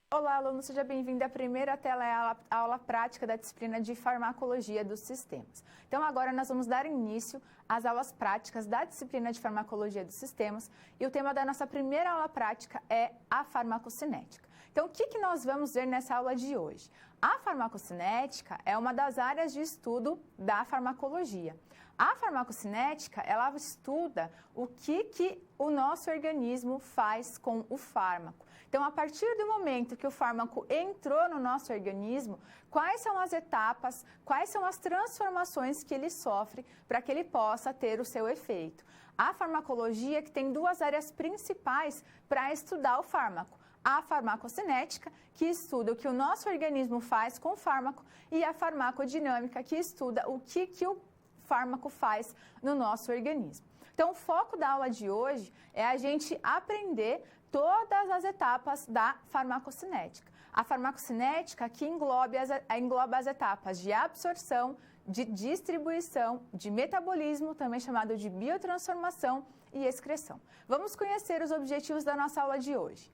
Olá, aluno, seja bem-vindo à primeira tela, a aula prática da disciplina de Farmacologia dos Sistemas. Então, agora nós vamos dar início às aulas práticas da disciplina de Farmacologia dos Sistemas e o tema da nossa primeira aula prática é a farmacocinética. Então, o que nós vamos ver nessa aula de hoje? A farmacocinética é uma das áreas de estudo da farmacologia. A farmacocinética, ela estuda o que o nosso organismo faz com o fármaco. Então, a partir do momento que o fármaco entrou no nosso organismo, quais são as etapas, quais são as transformações que ele sofre para que ele possa ter o seu efeito. A farmacologia que tem duas áreas principais para estudar o fármaco. A farmacocinética, que estuda o que o nosso organismo faz com o fármaco, e a farmacodinâmica, que estuda o que o fármaco faz no nosso organismo. Então, o foco da aula de hoje é a gente aprender todas as etapas da farmacocinética. A farmacocinética que engloba as etapas de absorção, de distribuição, de metabolismo, também chamado de biotransformação e excreção. Vamos conhecer os objetivos da nossa aula de hoje.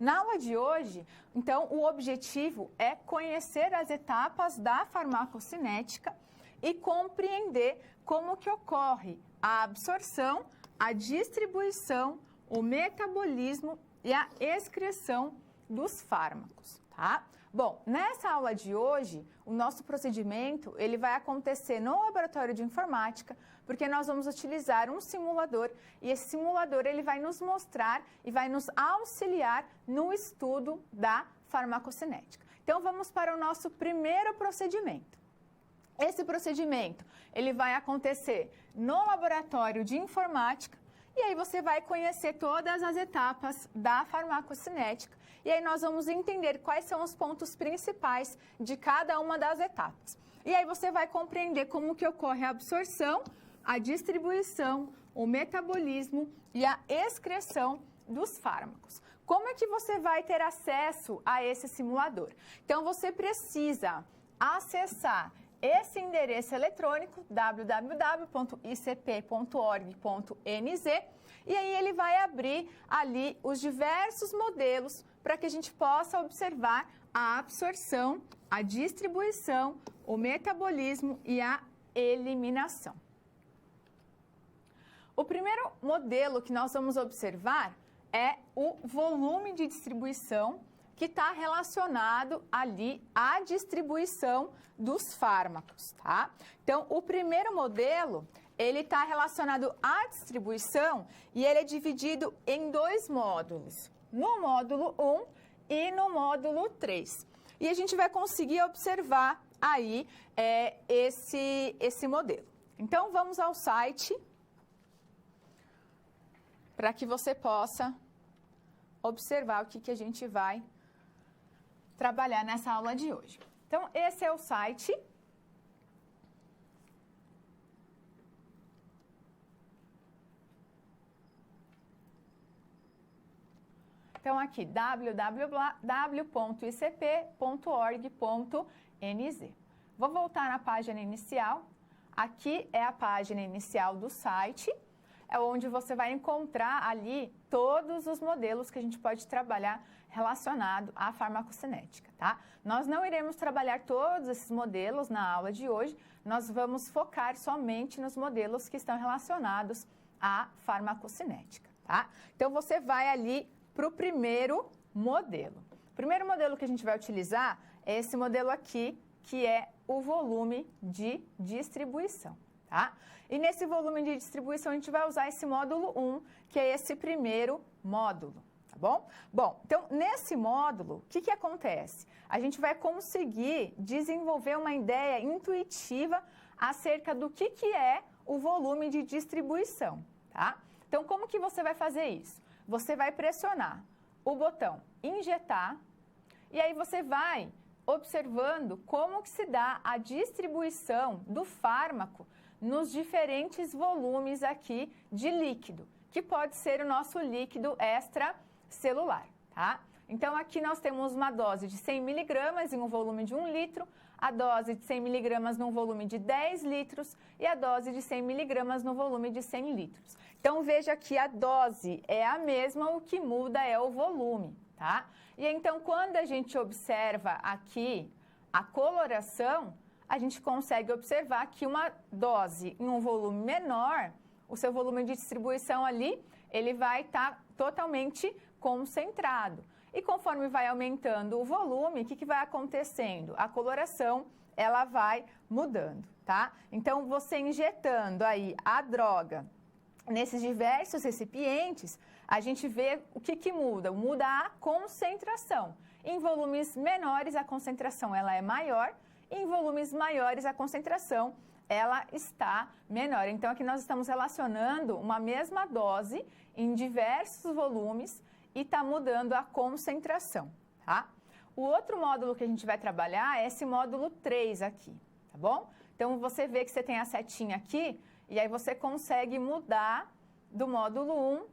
Na aula de hoje, então, o objetivo é conhecer as etapas da farmacocinética e compreender como que ocorre a absorção, a distribuição, o metabolismo e a excreção dos fármacos, tá? Bom, nessa aula de hoje, o nosso procedimento ele vai acontecer no laboratório de informática, porque nós vamos utilizar um simulador e esse simulador ele vai nos mostrar e vai nos auxiliar no estudo da farmacocinética. Então, vamos para o nosso primeiro procedimento. Esse procedimento ele vai acontecer no laboratório de informática e aí você vai conhecer todas as etapas da farmacocinética e aí nós vamos entender quais são os pontos principais de cada uma das etapas. E aí você vai compreender como que ocorre a absorção, a distribuição, o metabolismo e a excreção dos fármacos. Como é que você vai ter acesso a esse simulador? Então você precisa acessar esse endereço eletrônico www.icp.org.nz e aí ele vai abrir ali os diversos modelos para que a gente possa observar a absorção, a distribuição, o metabolismo e a eliminação. O primeiro modelo que nós vamos observar é o volume de distribuição que está relacionado ali à distribuição dos fármacos, tá? Então, o primeiro modelo, ele está relacionado à distribuição e ele é dividido em dois módulos, no módulo 1 e no módulo 3. E a gente vai conseguir observar aí esse modelo. Então, vamos ao site para que você possa observar o que a gente vai trabalhar nessa aula de hoje. Então, esse é o site. Então, aqui, www.icp.org.nz. Vou voltar na página inicial. Aqui é a página inicial do site. É onde você vai encontrar ali todos os modelos que a gente pode trabalhar relacionado à farmacocinética, tá? Nós não iremos trabalhar todos esses modelos na aula de hoje, nós vamos focar somente nos modelos que estão relacionados à farmacocinética, tá? Então, você vai ali para o primeiro modelo. O primeiro modelo que a gente vai utilizar é esse modelo aqui, que é o volume de distribuição, tá? E nesse volume de distribuição, a gente vai usar esse módulo 1, que é esse primeiro módulo, tá bom? Bom, então, nesse módulo, o que acontece? A gente vai conseguir desenvolver uma ideia intuitiva acerca do que é o volume de distribuição, tá? Então, como que você vai fazer isso? Você vai pressionar o botão injetar e aí você vai observando como que se dá a distribuição do fármaco nos diferentes volumes aqui de líquido, que pode ser o nosso líquido extracelular, tá? Então, aqui nós temos uma dose de 100 miligramas em um volume de 1 litro, a dose de 100 miligramas num volume de 10 litros e a dose de 100 miligramas no volume de 100 litros. Então, veja que a dose é a mesma, o que muda é o volume, tá? E então, quando a gente observa aqui a coloração, a gente consegue observar que uma dose em um volume menor, o seu volume de distribuição ali, ele vai estar totalmente concentrado. E conforme vai aumentando o volume, o que vai acontecendo? A coloração, ela vai mudando, tá? Então, você injetando aí a droga nesses diversos recipientes, a gente vê o que muda? Muda a concentração. Em volumes menores, a concentração ela é maior, em volumes maiores, a concentração ela está menor. Então, aqui nós estamos relacionando uma mesma dose em diversos volumes e está mudando a concentração, tá? O outro módulo que a gente vai trabalhar é esse módulo 3 aqui, tá bom? Então, você vê que você tem a setinha aqui e aí você consegue mudar do módulo 1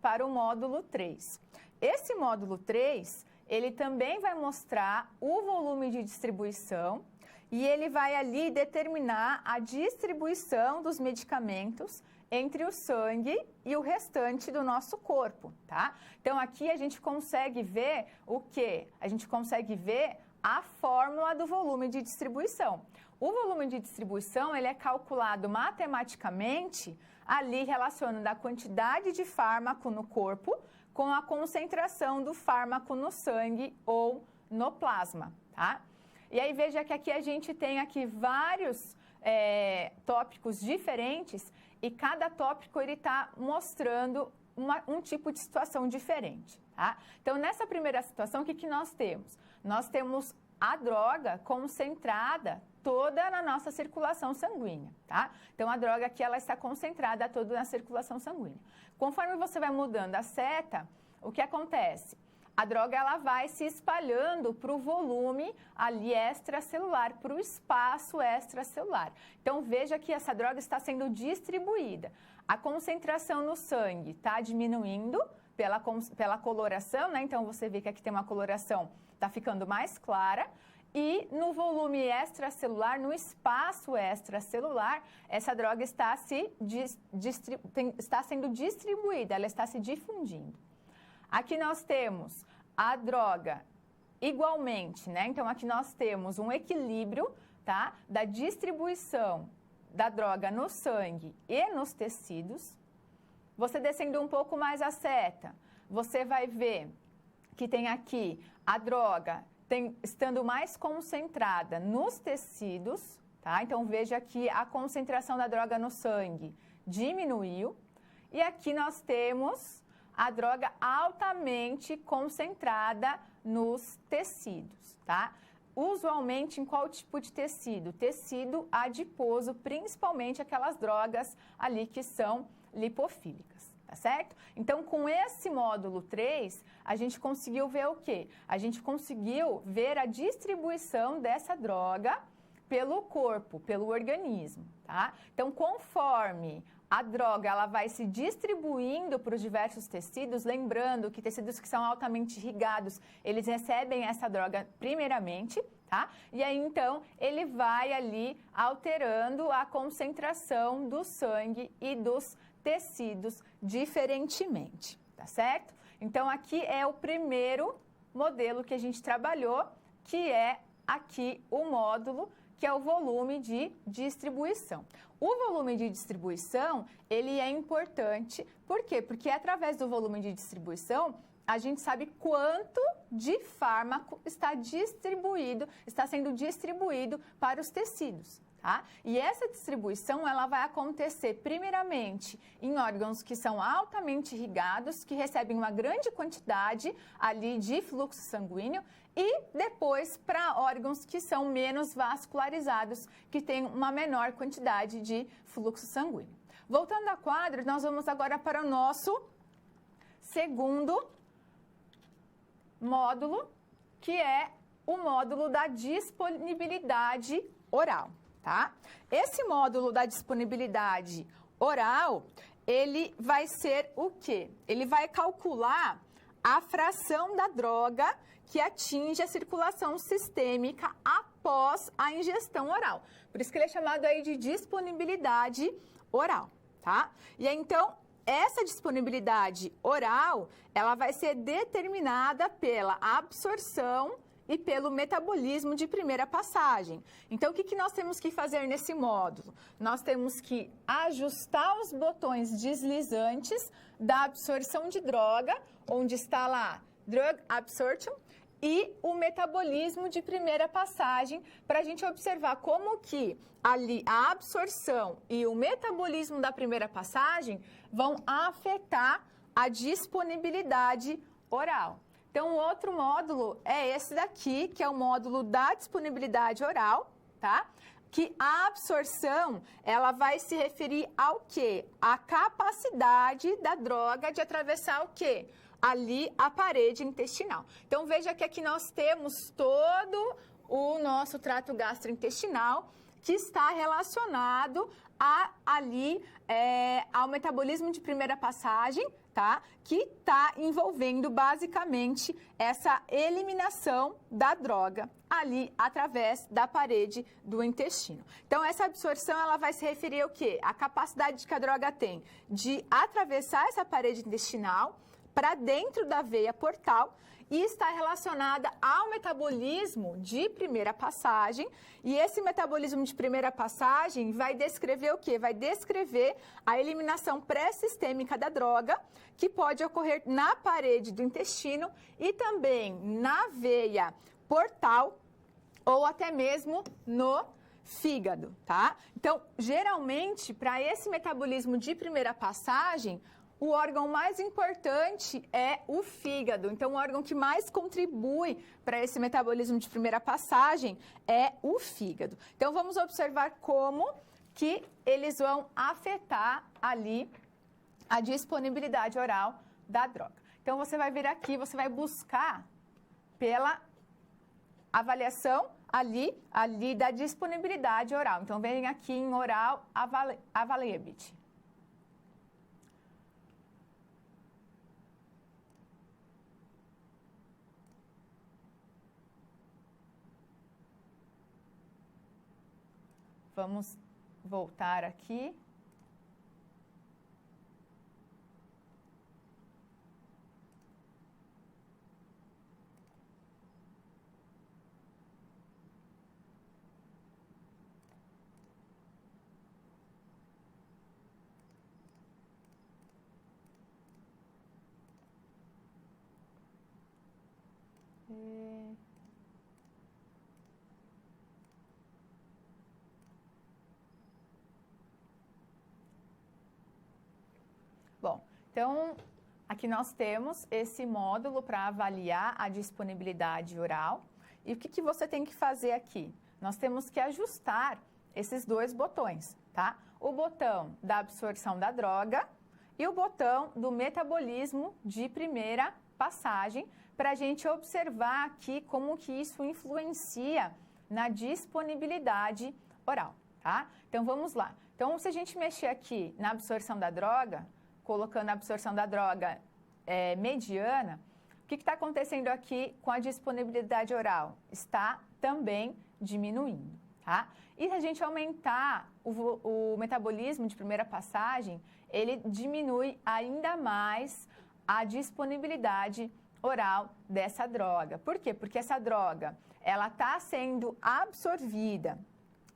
para o módulo 3. Esse módulo 3, ele também vai mostrar o volume de distribuição e ele vai ali determinar a distribuição dos medicamentos entre o sangue e o restante do nosso corpo, tá? Então, aqui a gente consegue ver o quê? A gente consegue ver a fórmula do volume de distribuição. O volume de distribuição, ele é calculado matematicamente ali relacionando a quantidade de fármaco no corpo com a concentração do fármaco no sangue ou no plasma, tá? E aí, veja que aqui a gente tem aqui vários tópicos diferentes e cada tópico ele está mostrando um tipo de situação diferente, tá? Então, nessa primeira situação, o que nós temos? Nós temos a droga concentrada toda na nossa circulação sanguínea, tá? Então, a droga aqui, ela está concentrada toda na circulação sanguínea. Conforme você vai mudando a seta, o que acontece? A droga, ela vai se espalhando para o volume ali extracelular, para o espaço extracelular. Então, veja que essa droga está sendo distribuída. A concentração no sangue está diminuindo pela coloração, né? Então, você vê que aqui tem uma coloração, está ficando mais clara. E no volume extracelular, no espaço extracelular, essa droga está sendo distribuída, ela está se difundindo. Aqui nós temos a droga igualmente, né? Então, aqui nós temos um equilíbrio, tá? Da distribuição da droga no sangue e nos tecidos. Você descendo um pouco mais a seta, você vai ver que tem aqui a droga estando mais concentrada nos tecidos, tá? Então, veja que a concentração da droga no sangue diminuiu. E aqui nós temos a droga altamente concentrada nos tecidos, tá? Usualmente, em qual tipo de tecido? Tecido adiposo, principalmente aquelas drogas ali que são lipofílicas, tá certo? Então, com esse módulo 3, a gente conseguiu ver o quê? A gente conseguiu ver a distribuição dessa droga pelo corpo, pelo organismo, tá? Então, conforme a droga ela vai se distribuindo para os diversos tecidos, lembrando que tecidos que são altamente irrigados, eles recebem essa droga primeiramente, tá? E aí, então, ele vai ali alterando a concentração do sangue e dos tecidos diferentemente, tá certo? Então, aqui é o primeiro modelo que a gente trabalhou, que é aqui o módulo, que é o volume de distribuição. O volume de distribuição, ele é importante, por quê? Porque através do volume de distribuição, a gente sabe quanto de fármaco está sendo distribuído para os tecidos, tá? E essa distribuição, ela vai acontecer primeiramente em órgãos que são altamente irrigados, que recebem uma grande quantidade ali de fluxo sanguíneo, e depois para órgãos que são menos vascularizados, que têm uma menor quantidade de fluxo sanguíneo. Voltando à quadra, nós vamos agora para o nosso segundo módulo, que é o módulo da disponibilidade oral, tá? Esse módulo da disponibilidade oral, ele vai ser o quê? Ele vai calcular a fração da droga que atinge a circulação sistêmica após a ingestão oral. Por isso que ele é chamado aí de disponibilidade oral, tá? E aí, então, essa disponibilidade oral, ela vai ser determinada pela absorção e pelo metabolismo de primeira passagem. Então, o que nós temos que fazer nesse módulo? Nós temos que ajustar os botões deslizantes da absorção de droga, onde está lá Drug Absorption, e o metabolismo de primeira passagem, para a gente observar como que ali a absorção e o metabolismo da primeira passagem vão afetar a disponibilidade oral. Então, o outro módulo é esse daqui, que é o módulo da disponibilidade oral, tá? Que a absorção, ela vai se referir ao quê? A capacidade da droga de atravessar o quê? Ali a parede intestinal. Então, veja que aqui nós temos todo o nosso trato gastrointestinal que está relacionado ao metabolismo de primeira passagem, tá? Que está envolvendo basicamente essa eliminação da droga ali através da parede do intestino. Então, essa absorção, ela vai se referir ao quê? A capacidade que a droga tem de atravessar essa parede intestinal para dentro da veia portal e está relacionada ao metabolismo de primeira passagem. E esse metabolismo de primeira passagem vai descrever o quê? Vai descrever a eliminação pré-sistêmica da droga, que pode ocorrer na parede do intestino e também na veia portal ou até mesmo no fígado, tá? Então, geralmente, para esse metabolismo de primeira passagem, o órgão mais importante é o fígado. Então, o órgão que mais contribui para esse metabolismo de primeira passagem é o fígado. Então, vamos observar como que eles vão afetar ali a disponibilidade oral da droga. Então, você vai vir aqui, você vai buscar pela avaliação ali da disponibilidade oral. Então, vem aqui em oral availability. Vamos voltar aqui. Bom, então, aqui nós temos esse módulo para avaliar a disponibilidade oral. E o que você tem que fazer aqui? Nós temos que ajustar esses dois botões, tá? O botão da absorção da droga e o botão do metabolismo de primeira passagem, para a gente observar aqui como que isso influencia na disponibilidade oral, tá? Então, vamos lá. Então, se a gente mexer aqui na absorção da droga, colocando a absorção da droga mediana, o que está acontecendo aqui com a disponibilidade oral? Está também diminuindo, tá? E se a gente aumentar o metabolismo de primeira passagem, ele diminui ainda mais a disponibilidade oral dessa droga. Por quê? Porque essa droga, ela está sendo absorvida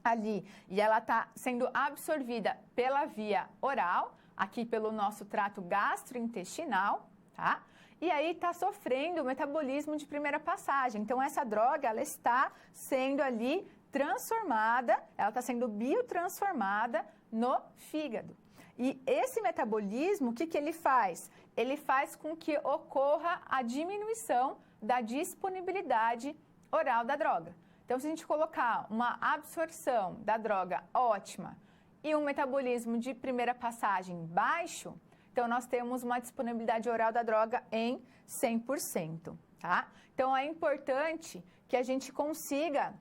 ali e ela está sendo absorvida pela via oral, aqui pelo nosso trato gastrointestinal, tá? E aí está sofrendo o metabolismo de primeira passagem. Então, essa droga, ela está sendo ali transformada, ela está sendo biotransformada no fígado. E esse metabolismo, o que ele faz? Ele faz com que ocorra a diminuição da disponibilidade oral da droga. Então, se a gente colocar uma absorção da droga ótima e um metabolismo de primeira passagem baixo, então nós temos uma disponibilidade oral da droga em 100%, tá? Então, é importante que a gente consiga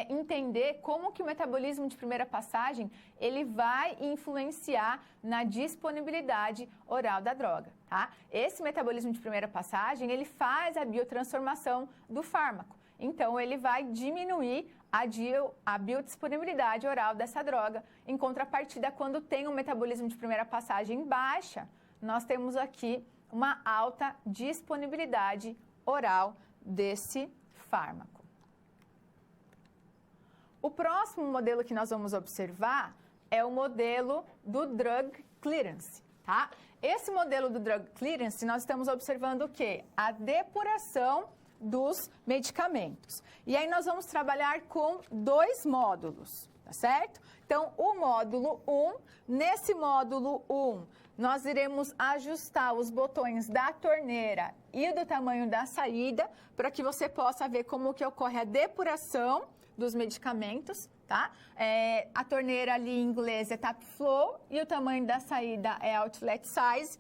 entender como que o metabolismo de primeira passagem, ele vai influenciar na disponibilidade oral da droga, tá? Esse metabolismo de primeira passagem, ele faz a biotransformação do fármaco. então ele vai diminuir a biodisponibilidade oral dessa droga. Em contrapartida, quando tem um metabolismo de primeira passagem baixa, nós temos aqui uma alta disponibilidade oral desse fármaco. O próximo modelo que nós vamos observar é o modelo do Drug Clearance, tá? Esse modelo do Drug Clearance, nós estamos observando o quê? A depuração dos medicamentos. E aí nós vamos trabalhar com 2 módulos, tá certo? Então, o módulo 1, nesse módulo 1, nós iremos ajustar os botões da torneira e do tamanho da saída, para que você possa ver como que ocorre a depuração dos medicamentos, tá? A torneira ali em inglês é tap flow e o tamanho da saída é outlet size.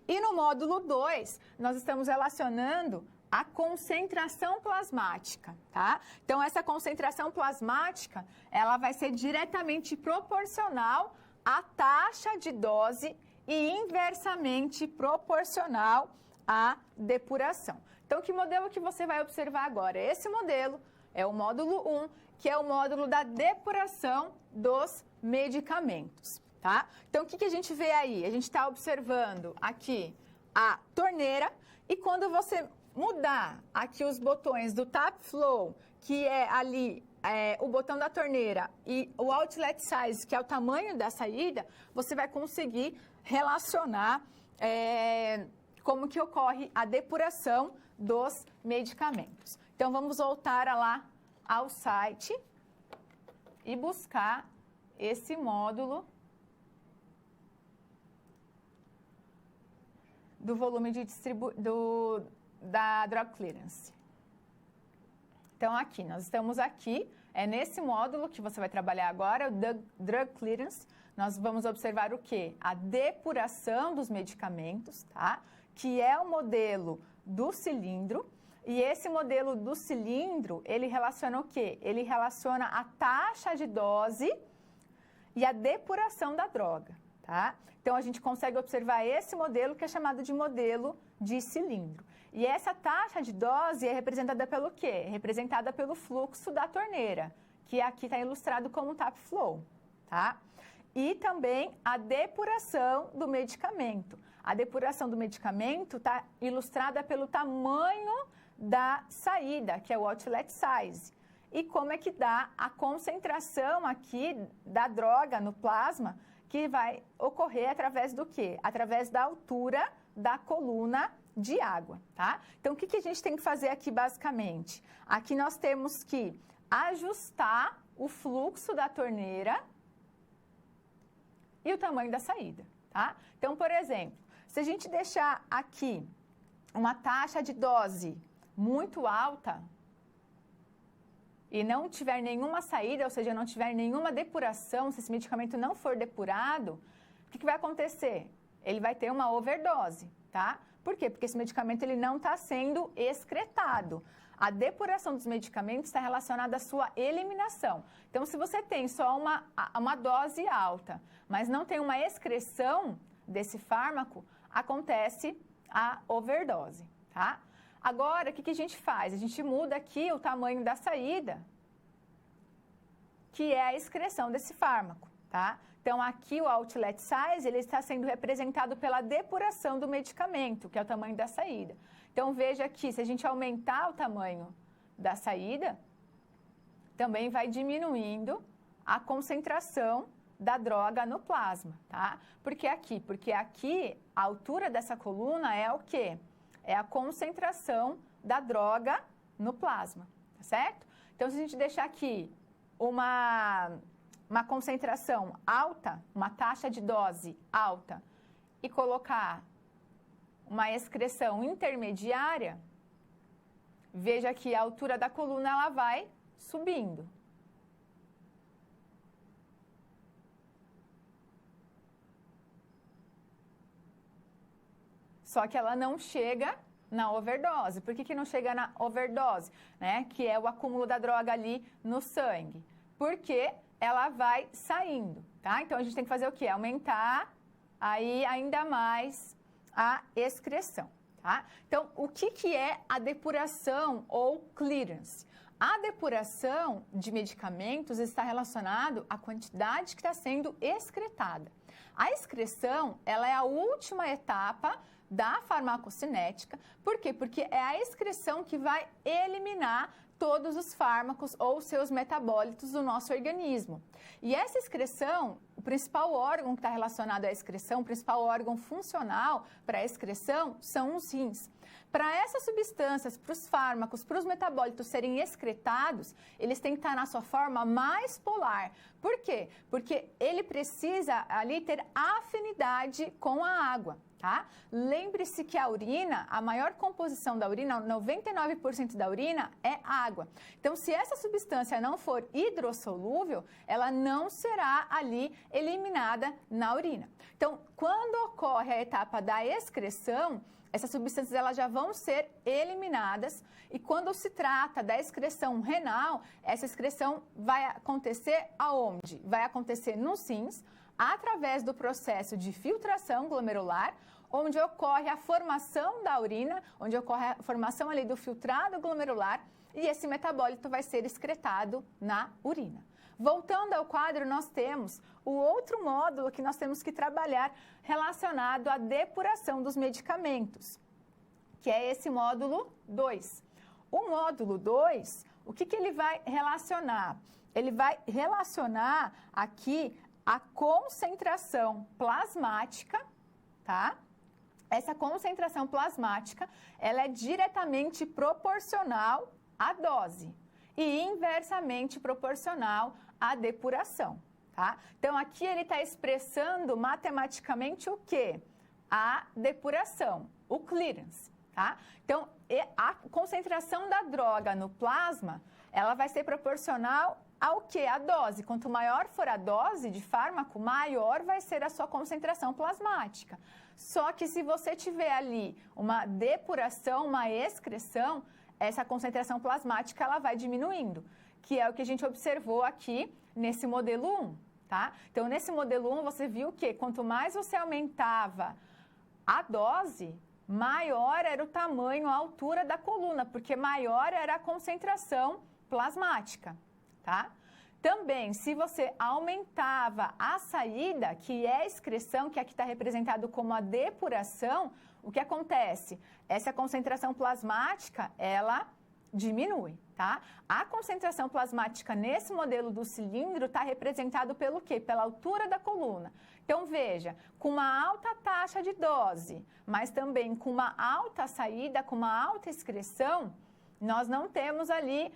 E no módulo 2, nós estamos relacionando a concentração plasmática, tá? Então, essa concentração plasmática, ela vai ser diretamente proporcional à taxa de dose e inversamente proporcional à depuração. Então, que modelo que você vai observar agora? Esse modelo é o módulo 1, que é o módulo da depuração dos medicamentos, tá? Então, o que a gente vê aí? A gente está observando aqui a torneira e quando você mudar aqui os botões do tap flow, que é ali o botão da torneira, e o outlet size, que é o tamanho da saída, você vai conseguir relacionar como que ocorre a depuração dos medicamentos. Então, vamos voltar lá ao site e buscar esse módulo do volume de da Drug Clearance. Então, aqui, nós estamos aqui, nesse módulo que você vai trabalhar agora, o Drug Clearance, nós vamos observar o quê? A depuração dos medicamentos, tá? Que é o modelo do cilindro, e esse modelo do cilindro, ele relaciona o quê? Ele relaciona a taxa de dose e a depuração da droga, tá? Então, a gente consegue observar esse modelo que é chamado de modelo de cilindro. E essa taxa de dose é representada pelo quê? É representada pelo fluxo da torneira, que aqui está ilustrado como tap flow, tá? E também a depuração do medicamento. A depuração do medicamento está ilustrada pelo tamanho da saída, que é o outlet size. E como é que dá a concentração aqui da droga no plasma, que vai ocorrer através do quê? Através da altura da coluna de água, tá? Então, o que a gente tem que fazer aqui, basicamente? Aqui nós temos que ajustar o fluxo da torneira e o tamanho da saída, tá? Então, por exemplo, se a gente deixar aqui uma taxa de dose muito alta e não tiver nenhuma saída, ou seja, não tiver nenhuma depuração, se esse medicamento não for depurado, o que vai acontecer? Ele vai ter uma overdose, tá? Por quê? Porque esse medicamento ele não está sendo excretado. A depuração dos medicamentos está relacionada à sua eliminação. Então, se você tem só uma dose alta, mas não tem uma excreção desse fármaco, acontece a overdose, tá? Agora, o que a gente faz? A gente muda aqui o tamanho da saída, que é a excreção desse fármaco, tá? Então, aqui o outlet size, ele está sendo representado pela depuração do medicamento, que é o tamanho da saída. Então, veja aqui, se a gente aumentar o tamanho da saída, também vai diminuindo a concentração da droga no plasma, tá? Por que aqui? Porque aqui, a altura dessa coluna é o quê? É a concentração da droga no plasma, tá certo? Então, se a gente deixar aqui uma concentração alta, uma taxa de dose alta, e colocar uma excreção intermediária, veja que a altura da coluna ela vai subindo. Só que ela não chega na overdose. Por que não chega na overdose? Né? Que é o acúmulo da droga ali no sangue. Porque ela vai saindo, tá? Então, a gente tem que fazer o quê? Aumentar aí ainda mais a excreção, tá? Então, o que é a depuração ou clearance? A depuração de medicamentos está relacionado à quantidade que está sendo excretada. A excreção, ela é a última etapa da farmacocinética. Por quê? Porque é a excreção que vai eliminar todos os fármacos ou seus metabólitos do nosso organismo. E essa excreção, o principal órgão que está relacionado à excreção, o principal órgão funcional para a excreção são os rins. Para essas substâncias, para os fármacos, para os metabólitos serem excretados, eles têm que estar na sua forma mais polar. Por quê? Porque ele precisa ali ter afinidade com a água. Tá? Lembre-se que a urina, a maior composição da urina, 99% da urina é água. Então, se essa substância não for hidrossolúvel, ela não será ali eliminada na urina. Então, quando ocorre a etapa da excreção, essas substâncias elas já vão ser eliminadas e quando se trata da excreção renal, essa excreção vai acontecer aonde? Vai acontecer nos rins, através do processo de filtração glomerular, onde ocorre a formação da urina, onde ocorre a formação ali do filtrado glomerular e esse metabólito vai ser excretado na urina. Voltando ao quadro, nós temos o outro módulo que nós temos que trabalhar relacionado à depuração dos medicamentos, que é esse módulo 2. O módulo 2, o que ele vai relacionar? Ele vai relacionar aqui a concentração plasmática, tá? Essa concentração plasmática, ela é diretamente proporcional à dose e inversamente proporcional à depuração, tá? Então, aqui ele está expressando matematicamente o quê? A depuração, o clearance, tá? Então, a concentração da droga no plasma, ela vai ser proporcional ao que? A dose. Quanto maior for a dose de fármaco, maior vai ser a sua concentração plasmática. Só que se você tiver ali uma depuração, uma excreção, essa concentração plasmática ela vai diminuindo, que é o que a gente observou aqui nesse modelo 1, tá? Então, nesse modelo 1, você viu que quanto mais você aumentava a dose, maior era o tamanho, a altura da coluna, porque maior era a concentração plasmática. Tá? Também, se você aumentava a saída, que é a excreção, que aqui está representado como a depuração, o que acontece? Essa concentração plasmática, ela diminui, tá? A concentração plasmática nesse modelo do cilindro está representado pelo quê? Pela altura da coluna. Então, veja, com uma alta taxa de dose, mas também com uma alta saída, com uma alta excreção, nós não temos ali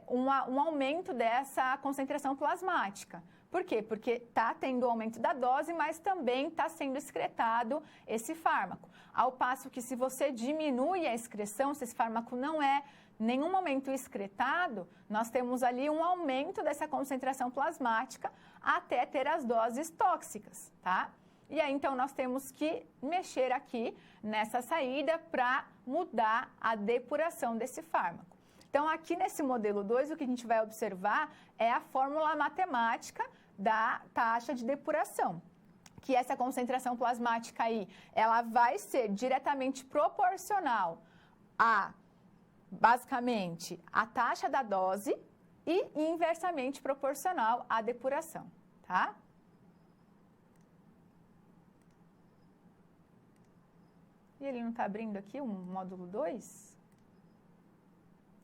um aumento dessa concentração plasmática. Por quê? Porque está tendo o aumento da dose, mas também está sendo excretado esse fármaco. Ao passo que se você diminui a excreção, se esse fármaco não é em nenhum momento excretado, nós temos ali um aumento dessa concentração plasmática até ter as doses tóxicas, tá? E aí, então, nós temos que mexer aqui nessa saída para mudar a depuração desse fármaco. Então, aqui nesse modelo 2, o que a gente vai observar é a fórmula matemática da taxa de depuração, que essa concentração plasmática aí, ela vai ser diretamente proporcional a, basicamente, a taxa da dose e inversamente proporcional à depuração, tá? E ele não está abrindo aqui o módulo 2?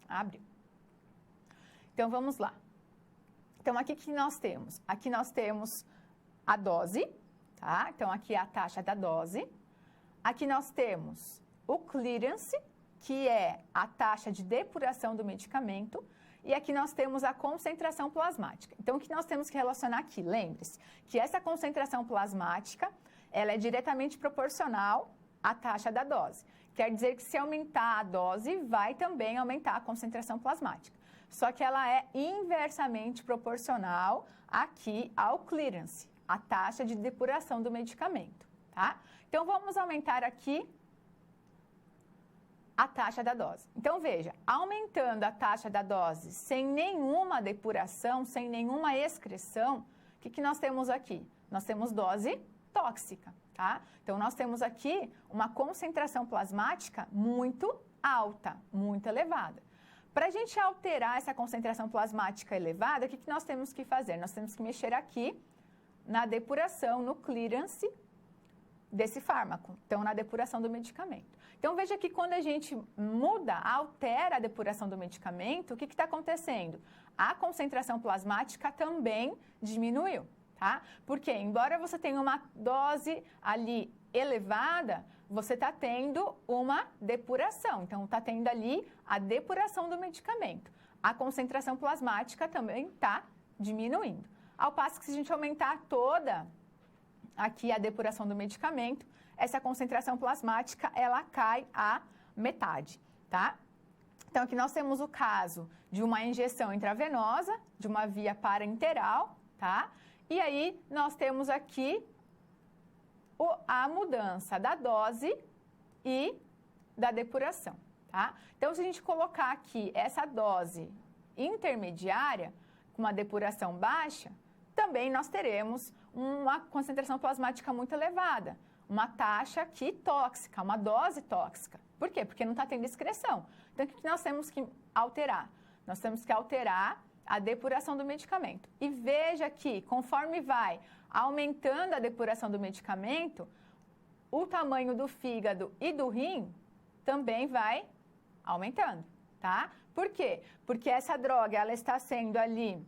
Abriu. Então, vamos lá. Então, aqui que nós temos? Aqui nós temos a dose, tá? Então, aqui é a taxa da dose. Aqui nós temos o clearance, que é a taxa de depuração do medicamento. E aqui nós temos a concentração plasmática. Então, o que nós temos que relacionar aqui? Lembre-se que essa concentração plasmática, ela é diretamente proporcional a taxa da dose. Quer dizer que se aumentar a dose, vai também aumentar a concentração plasmática. Só que ela é inversamente proporcional aqui ao clearance, a taxa de depuração do medicamento, tá? Então, vamos aumentar aqui a taxa da dose. Então, veja, aumentando a taxa da dose sem nenhuma depuração, sem nenhuma excreção, o que nós temos aqui? Nós temos dose tóxica. Tá? Então, nós temos aqui uma concentração plasmática muito alta, muito elevada. Para a gente alterar essa concentração plasmática elevada, o que nós temos que fazer? Nós temos que mexer aqui na depuração, no clearance desse fármaco, então na depuração do medicamento. Então veja que quando a gente muda, altera a depuração do medicamento, o que está acontecendo? A concentração plasmática também diminuiu, tá? Porque embora você tenha uma dose ali elevada, você está tendo uma depuração, então está tendo ali a depuração do medicamento. A concentração plasmática também está diminuindo. Ao passo que se a gente aumentar toda aqui a depuração do medicamento, essa concentração plasmática, ela cai à metade, tá? Então, aqui nós temos o caso de uma injeção intravenosa, de uma via parenteral, tá? E aí, nós temos aqui a mudança da dose e da depuração, tá? Então, se a gente colocar aqui essa dose intermediária, com uma depuração baixa, também nós teremos uma concentração plasmática muito elevada, uma taxa aqui tóxica, uma dose tóxica. Por quê? Porque não está tendo excreção. Então, o que nós temos que alterar? Nós temos que alterar a depuração do medicamento. E veja que, conforme vai aumentando a depuração do medicamento, o tamanho do fígado e do rim também vai aumentando, tá? Por quê? Porque essa droga, ela está sendo ali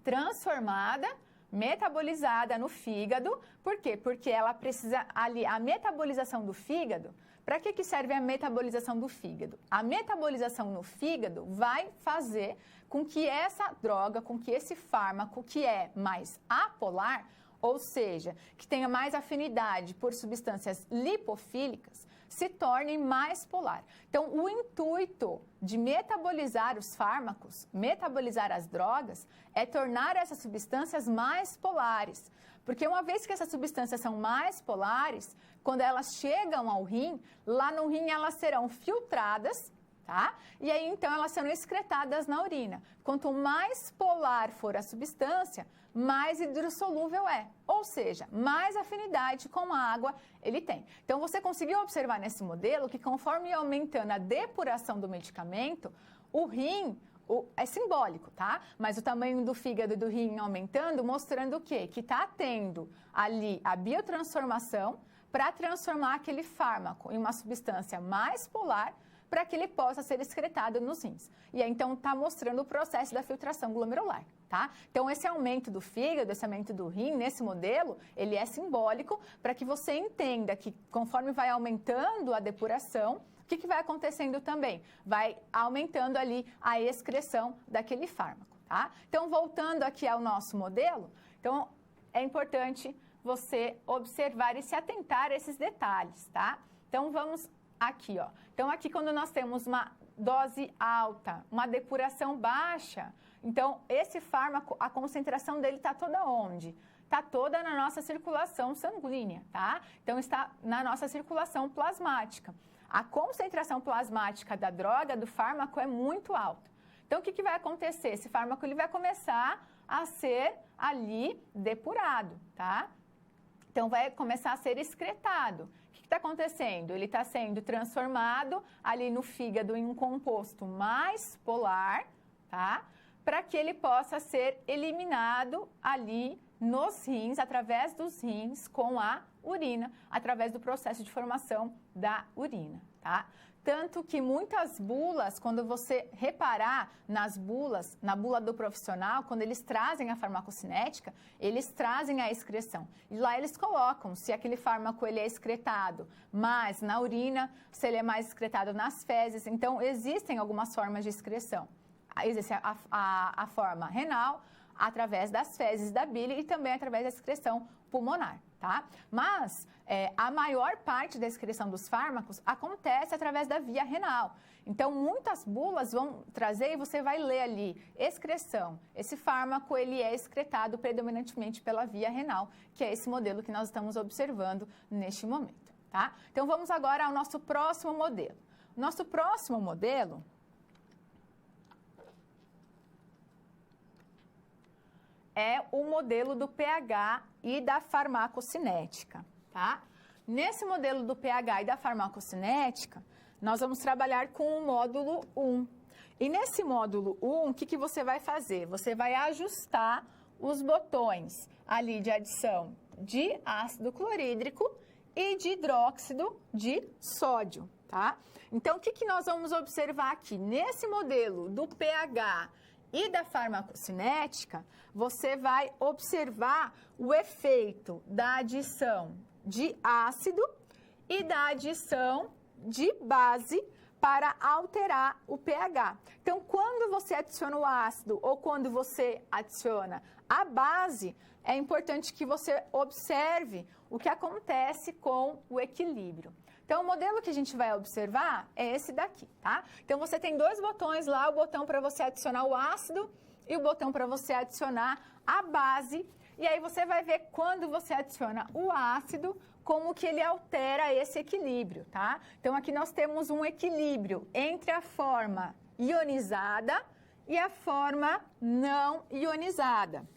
transformada, metabolizada no fígado. Por quê? Porque ela precisa ali, a metabolização do fígado. Para que serve a metabolização do fígado? A metabolização no fígado vai fazer com que essa droga, com que esse fármaco, que é mais apolar, ou seja, que tenha mais afinidade por substâncias lipofílicas, se torne mais polar. Então, o intuito de metabolizar os fármacos, metabolizar as drogas, é tornar essas substâncias mais polares. Porque uma vez que essas substâncias são mais polares, quando elas chegam ao rim, lá no rim elas serão filtradas, tá? E aí, então, elas serão excretadas na urina. Quanto mais polar for a substância, mais hidrossolúvel é. Ou seja, mais afinidade com a água ele tem. Então, você conseguiu observar nesse modelo que conforme ia aumentando a depuração do medicamento, o rim é simbólico, tá? Mas o tamanho do fígado e do rim aumentando, mostrando o quê? Que está tendo ali a biotransformação para transformar aquele fármaco em uma substância mais polar, para que ele possa ser excretado nos rins. E aí, então, está mostrando o processo da filtração glomerular, tá? Então, esse aumento do fígado, esse aumento do rim, nesse modelo, ele é simbólico para que você entenda que, conforme vai aumentando a depuração, o que vai acontecendo também? Vai aumentando ali a excreção daquele fármaco, tá? Então, voltando aqui ao nosso modelo, então, é importante você observar e se atentar a esses detalhes, tá? Então, vamos aqui, ó. Então, aqui quando nós temos uma dose alta, uma depuração baixa, então, esse fármaco, a concentração dele está toda onde? Está toda na nossa circulação sanguínea, tá? Então, está na nossa circulação plasmática. A concentração plasmática da droga, do fármaco, é muito alta. Então, o que vai acontecer? Esse fármaco ele vai começar a ser ali depurado, tá? Então, vai começar a ser excretado. O que está acontecendo? Ele está sendo transformado ali no fígado em um composto mais polar, tá? Para que ele possa ser eliminado ali nos rins, através dos rins, com a urina, através do processo de formação da urina, tá? Tanto que muitas bulas, quando você reparar nas bulas, na bula do profissional, quando eles trazem a farmacocinética, eles trazem a excreção. E lá eles colocam se aquele fármaco ele é excretado mais na urina, se ele é mais excretado nas fezes. Então, existem algumas formas de excreção. Existe a forma renal, através das fezes da bile e também através da excreção pulmonar, tá? Mas a maior parte da excreção dos fármacos acontece através da via renal. Então, muitas bulas vão trazer e você vai ler ali, excreção. Esse fármaco, ele é excretado predominantemente pela via renal, que é esse modelo que nós estamos observando neste momento, tá? Então, vamos agora ao nosso próximo modelo. Nosso próximo modelo é o modelo do pH e da farmacocinética, tá? Nesse modelo do pH e da farmacocinética, nós vamos trabalhar com o módulo 1. E nesse módulo 1, o que você vai fazer? Você vai ajustar os botões ali de adição de ácido clorídrico e de hidróxido de sódio, tá? Então, o que nós vamos observar aqui? Nesse modelo do pH e da farmacocinética, você vai observar o efeito da adição de ácido e da adição de base para alterar o pH. Então, quando você adiciona o ácido ou quando você adiciona a base, é importante que você observe o que acontece com o equilíbrio. Então, o modelo que a gente vai observar é esse daqui, tá? Então, você tem dois botões lá, o botão para você adicionar o ácido e o botão para você adicionar a base. E aí, você vai ver quando você adiciona o ácido, como que ele altera esse equilíbrio, tá? Então, aqui nós temos um equilíbrio entre a forma ionizada e a forma não ionizada,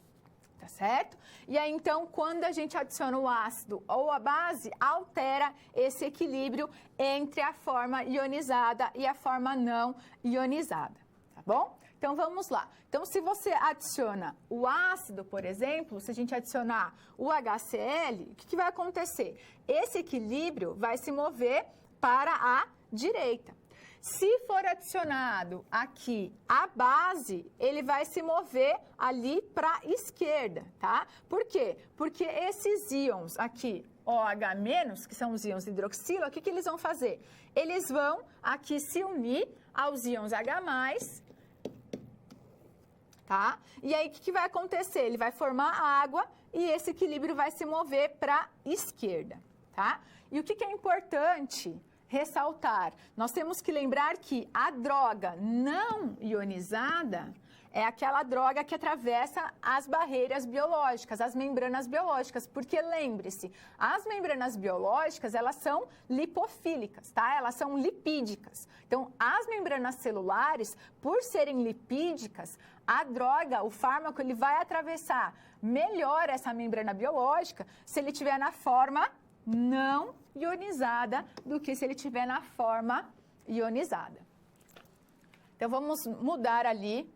tá certo? E aí, então, quando a gente adiciona o ácido ou a base, altera esse equilíbrio entre a forma ionizada e a forma não ionizada, tá bom? Então, vamos lá. Então, se você adiciona o ácido, por exemplo, se a gente adicionar o HCl, o que vai acontecer? Esse equilíbrio vai se mover para a direita. Se for adicionado aqui a base, ele vai se mover ali para a esquerda, tá? Por quê? Porque esses íons aqui, OH-, que são os íons hidroxilo, o que eles vão fazer? Eles vão aqui se unir aos íons H+, tá? E aí, o que vai acontecer? Ele vai formar água e esse equilíbrio vai se mover para a esquerda, tá? E o que é importante ressaltar? Nós temos que lembrar que a droga não ionizada é aquela droga que atravessa as barreiras biológicas, as membranas biológicas, porque lembre-se, as membranas biológicas, elas são lipofílicas, tá? Elas são lipídicas. Então, as membranas celulares, por serem lipídicas, a droga, o fármaco, ele vai atravessar melhor essa membrana biológica se ele estiver na forma não ionizada do que se ele estiver na forma ionizada. Então, vamos mudar ali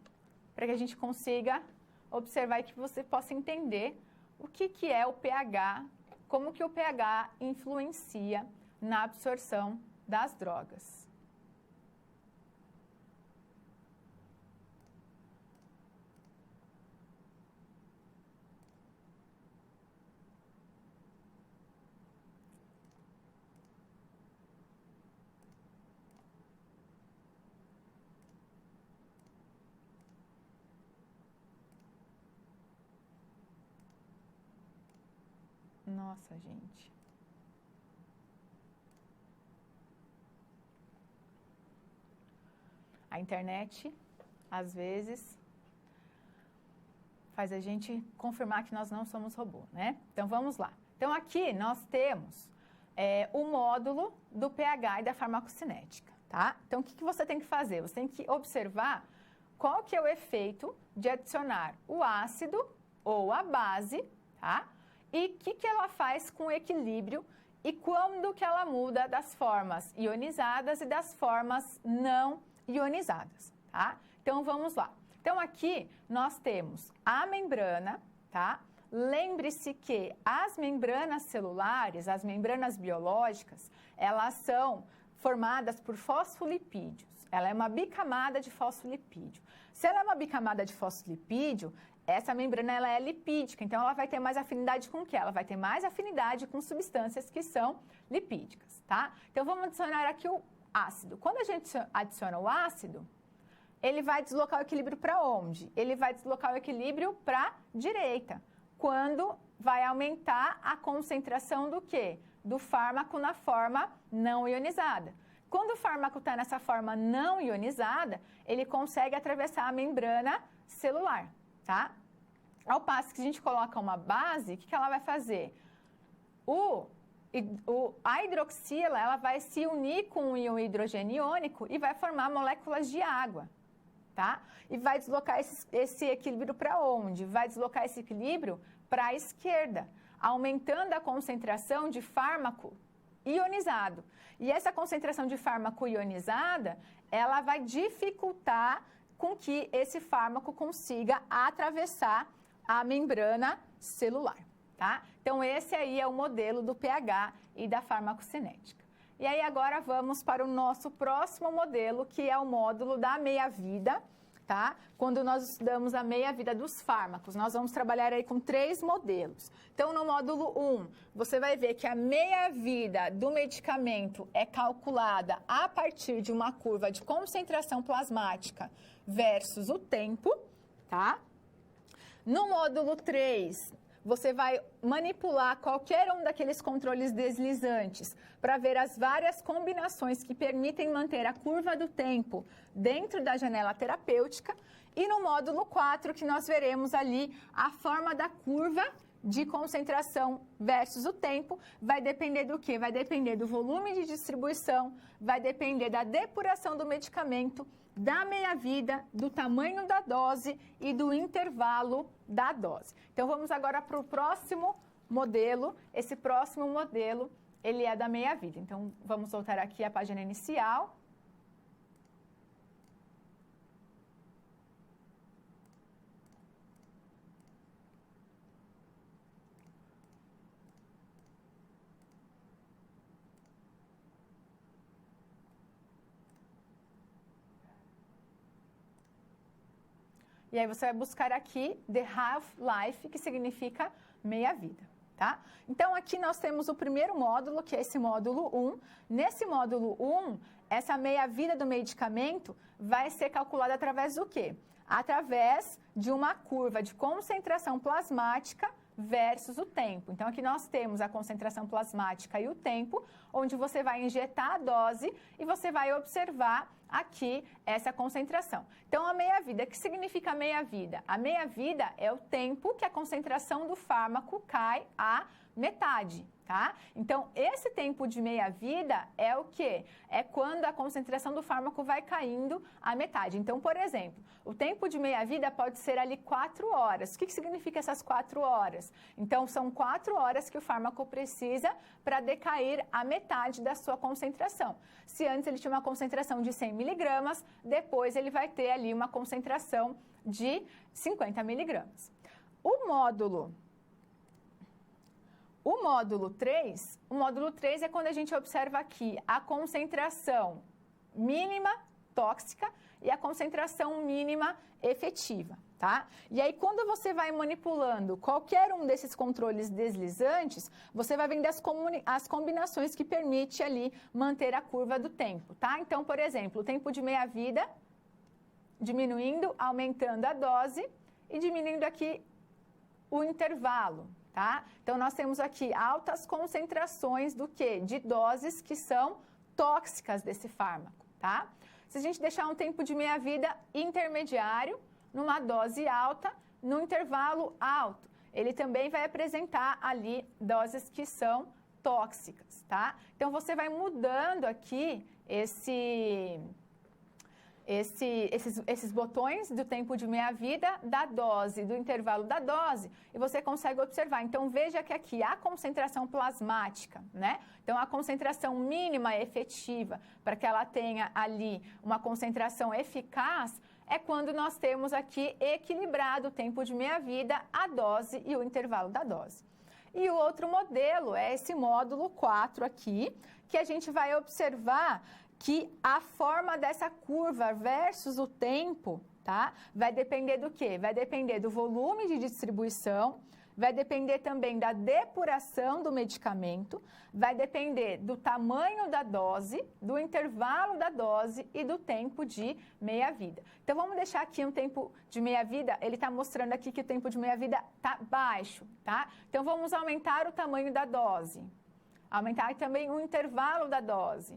para que a gente consiga observar e que você possa entender o que é o pH, como que o pH influencia na absorção das drogas. Nossa, gente. A internet, às vezes, faz a gente confirmar que nós não somos robô, né? Então, vamos lá. Então, aqui nós temos o módulo do pH e da farmacocinética, tá? Então, o que você tem que fazer? Você tem que observar qual que é o efeito de adicionar o ácido ou a base, tá? E o que ela faz com o equilíbrio e quando que ela muda das formas ionizadas e das formas não ionizadas, tá? Então, vamos lá. Então, aqui nós temos a membrana, tá? Lembre-se que as membranas celulares, as membranas biológicas, elas são formadas por fosfolipídios. Ela é uma bicamada de fosfolipídio. Se ela é uma bicamada de fosfolipídio, essa membrana ela é lipídica, então ela vai ter mais afinidade com o quê? Ela vai ter mais afinidade com substâncias que são lipídicas, tá? Então, vamos adicionar aqui o ácido. Quando a gente adiciona o ácido, ele vai deslocar o equilíbrio para onde? Ele vai deslocar o equilíbrio para a direita, quando vai aumentar a concentração do quê? Do fármaco na forma não ionizada. Quando o fármaco está nessa forma não ionizada, ele consegue atravessar a membrana celular, tá? Ao passo que a gente coloca uma base, o que ela vai fazer? A hidroxila, ela vai se unir com o íon hidrogênio iônico e vai formar moléculas de água, tá? E vai deslocar esse equilíbrio para onde? Vai deslocar esse equilíbrio para a esquerda, aumentando a concentração de fármaco ionizado. E essa concentração de fármaco ionizada, ela vai dificultar com que esse fármaco consiga atravessar a membrana celular, tá? Então, esse aí é o modelo do pH e da farmacocinética. E aí, agora vamos para o nosso próximo modelo, que é o módulo da meia-vida, tá? Quando nós estudamos a meia-vida dos fármacos, nós vamos trabalhar aí com 3 modelos. Então, no módulo 1, você vai ver que a meia-vida do medicamento é calculada a partir de uma curva de concentração plasmática versus o tempo, tá? No módulo 3, você vai manipular qualquer um daqueles controles deslizantes para ver as várias combinações que permitem manter a curva do tempo dentro da janela terapêutica. E no módulo 4, que nós veremos ali a forma da curva de concentração versus o tempo, vai depender do quê? Vai depender do volume de distribuição, vai depender da depuração do medicamento, da meia-vida, do tamanho da dose e do intervalo da dose. Então, vamos agora para o próximo modelo. Esse próximo modelo, ele é da meia-vida. Então, vamos voltar aqui à página inicial. E aí você vai buscar aqui the half-life, que significa meia-vida, tá? Então, aqui nós temos o primeiro módulo, que é esse módulo 1. Nesse módulo 1, essa meia-vida do medicamento vai ser calculada através do quê? Através de uma curva de concentração plasmática versus o tempo. Então, aqui nós temos a concentração plasmática e o tempo, onde você vai injetar a dose e você vai observar aqui essa concentração. Então, a meia-vida, o que significa meia-vida? A meia-vida é o tempo que a concentração do fármaco cai à metade, tá? Então, esse tempo de meia-vida é o quê? É quando a concentração do fármaco vai caindo à metade. Então, por exemplo, o tempo de meia-vida pode ser ali 4 horas. O que significa essas 4 horas? Então, são 4 horas que o fármaco precisa para decair à metade da sua concentração. Se antes ele tinha uma concentração de 100 miligramas, depois ele vai ter ali uma concentração de 50 miligramas. O módulo 3 é quando a gente observa aqui a concentração mínima tóxica e a concentração mínima efetiva, tá? E aí, quando você vai manipulando qualquer um desses controles deslizantes, você vai vendo as combinações que permite ali manter a curva do tempo, tá? Então, por exemplo, o tempo de meia-vida diminuindo, aumentando a dose e diminuindo aqui o intervalo, tá? Então, nós temos aqui altas concentrações do quê? De doses que são tóxicas desse fármaco, tá? Se a gente deixar um tempo de meia-vida intermediário, numa dose alta, no intervalo alto, ele também vai apresentar ali doses que são tóxicas, tá? Então, você vai mudando aqui esses botões do tempo de meia-vida, da dose, do intervalo da dose, e você consegue observar. Então, veja que aqui a concentração plasmática, né? Então, a concentração mínima efetiva, para que ela tenha ali uma concentração eficaz, é quando nós temos aqui equilibrado o tempo de meia-vida, a dose e o intervalo da dose. E o outro modelo é esse módulo 4 aqui, que a gente vai observar que a forma dessa curva versus o tempo, tá? Vai depender do quê? Vai depender do volume de distribuição, vai depender também da depuração do medicamento, vai depender do tamanho da dose, do intervalo da dose e do tempo de meia-vida. Então, vamos deixar aqui um tempo de meia-vida, ele está mostrando aqui que o tempo de meia-vida está baixo, tá? Então, vamos aumentar o tamanho da dose, aumentar também o intervalo da dose,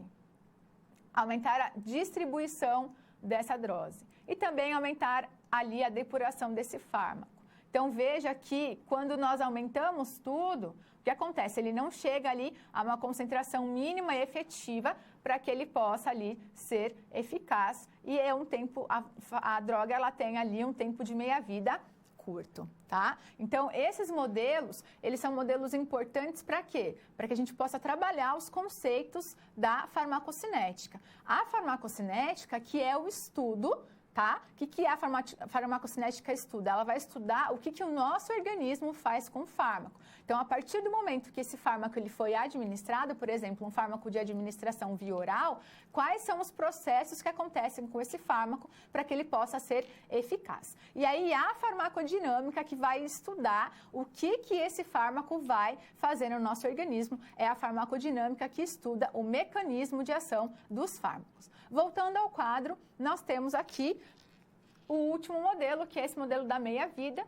aumentar a distribuição dessa dose e também aumentar ali a depuração desse fármaco. Então, veja que quando nós aumentamos tudo, o que acontece? Ele não chega ali a uma concentração mínima e efetiva para que ele possa ali ser eficaz e é um tempo, a droga ela tem ali um tempo de meia-vida curto, tá? Então, esses modelos, eles são modelos importantes para quê? Para que a gente possa trabalhar os conceitos da farmacocinética. A farmacocinética, que é o estudo, tá? O que a farmacocinética estuda? Ela vai estudar o que o nosso organismo faz com o fármaco. Então, a partir do momento que esse fármaco ele foi administrado, por exemplo, um fármaco de administração via oral, quais são os processos que acontecem com esse fármaco para que ele possa ser eficaz? E aí, a farmacodinâmica que vai estudar o que esse fármaco vai fazer no nosso organismo, é a farmacodinâmica que estuda o mecanismo de ação dos fármacos. Voltando ao quadro, nós temos aqui o último modelo, que é esse modelo da meia-vida.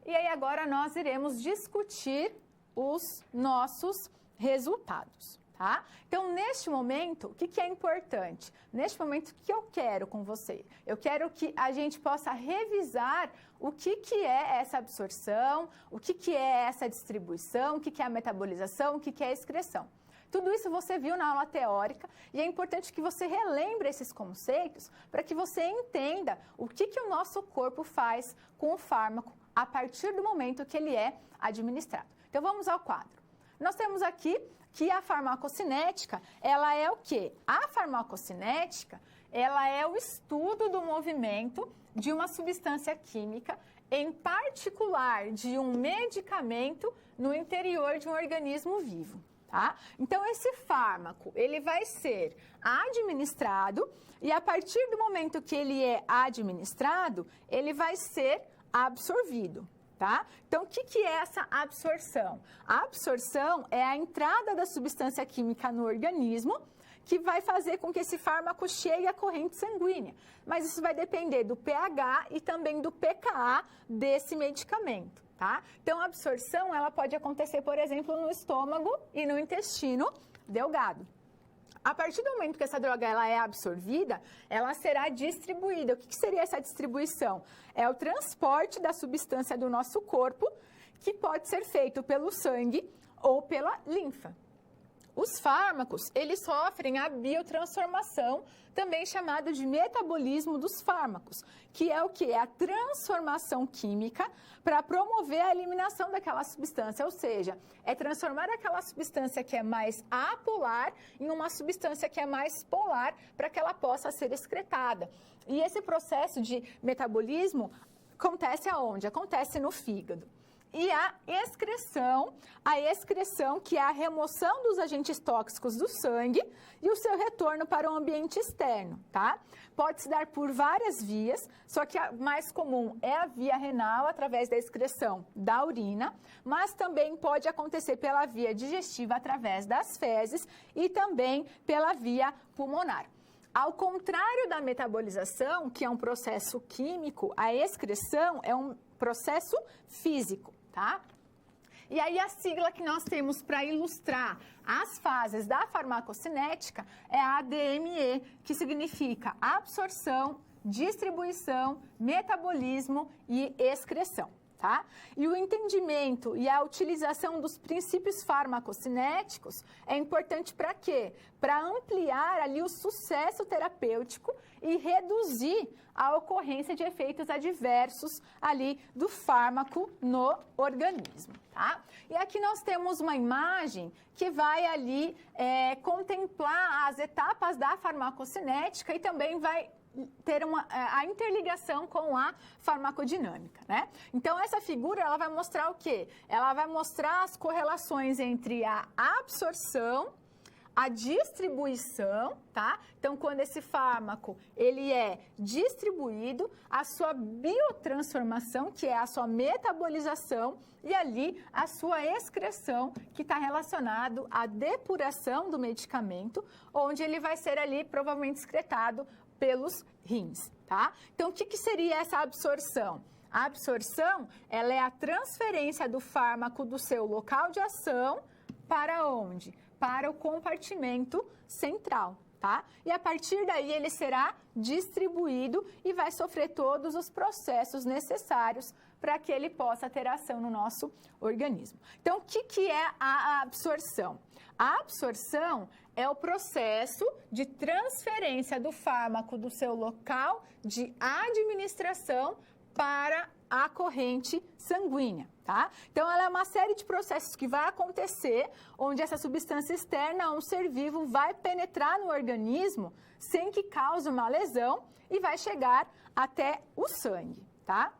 E aí agora nós iremos discutir os nossos resultados, tá? Então, neste momento, o que é importante? Neste momento, o que eu quero com você? Eu quero que a gente possa revisar o que é essa absorção, o que é essa distribuição, o que é a metabolização, o que é a excreção. Tudo isso você viu na aula teórica e é importante que você relembre esses conceitos para que você entenda o que o nosso corpo faz com o fármaco a partir do momento que ele é administrado. Então, vamos ao quadro. Nós temos aqui que a farmacocinética, ela é o quê? A farmacocinética, ela é o estudo do movimento de uma substância química, em particular de um medicamento, no interior de um organismo vivo. Tá? Então, esse fármaco, ele vai ser administrado e a partir do momento que ele é administrado, ele vai ser absorvido, tá? Então, o que é essa absorção? A absorção é a entrada da substância química no organismo que vai fazer com que esse fármaco chegue à corrente sanguínea. Mas isso vai depender do pH e também do pKa desse medicamento. Tá? Então, a absorção ela pode acontecer, por exemplo, no estômago e no intestino delgado. A partir do momento que essa droga ela é absorvida, ela será distribuída. O que seria essa distribuição? É o transporte da substância do nosso corpo, que pode ser feito pelo sangue ou pela linfa. Os fármacos, eles sofrem a biotransformação, também chamado de metabolismo dos fármacos, que é o que? É a transformação química para promover a eliminação daquela substância, ou seja, é transformar aquela substância que é mais apolar em uma substância que é mais polar para que ela possa ser excretada. E esse processo de metabolismo acontece aonde? Acontece no fígado. E a excreção que é a remoção dos agentes tóxicos do sangue e o seu retorno para o ambiente externo, tá? Pode se dar por várias vias, só que a mais comum é a via renal, através da excreção da urina, mas também pode acontecer pela via digestiva, através das fezes e também pela via pulmonar. Ao contrário da metabolização, que é um processo químico, a excreção é um processo físico. Tá? E aí a sigla que nós temos para ilustrar as fases da farmacocinética é a ADME, que significa absorção, distribuição, metabolismo e excreção. Tá? E o entendimento e a utilização dos princípios farmacocinéticos é importante para quê? Para ampliar ali o sucesso terapêutico e reduzir a ocorrência de efeitos adversos ali do fármaco no organismo, tá? E aqui nós temos uma imagem que vai ali contemplar as etapas da farmacocinética e também vai ter a interligação com a farmacodinâmica, né? Então, essa figura, ela vai mostrar o quê? Ela vai mostrar as correlações entre a absorção, a distribuição, tá? Então, quando esse fármaco, ele é distribuído, a sua biotransformação, que é a sua metabolização, e ali a sua excreção, que está relacionado à depuração do medicamento, onde ele vai ser ali provavelmente excretado pelos rins, tá? Então, o que seria essa absorção? A absorção, ela é a transferência do fármaco do seu local de ação para onde? Para o compartimento central, tá? E a partir daí ele será distribuído e vai sofrer todos os processos necessários para que ele possa ter ação no nosso organismo. Então, o que é a absorção? A absorção é o processo de transferência do fármaco do seu local de administração para a corrente sanguínea, tá? Então, ela é uma série de processos que vai acontecer, onde essa substância externa a um ser vivo vai penetrar no organismo sem que cause uma lesão e vai chegar até o sangue, tá?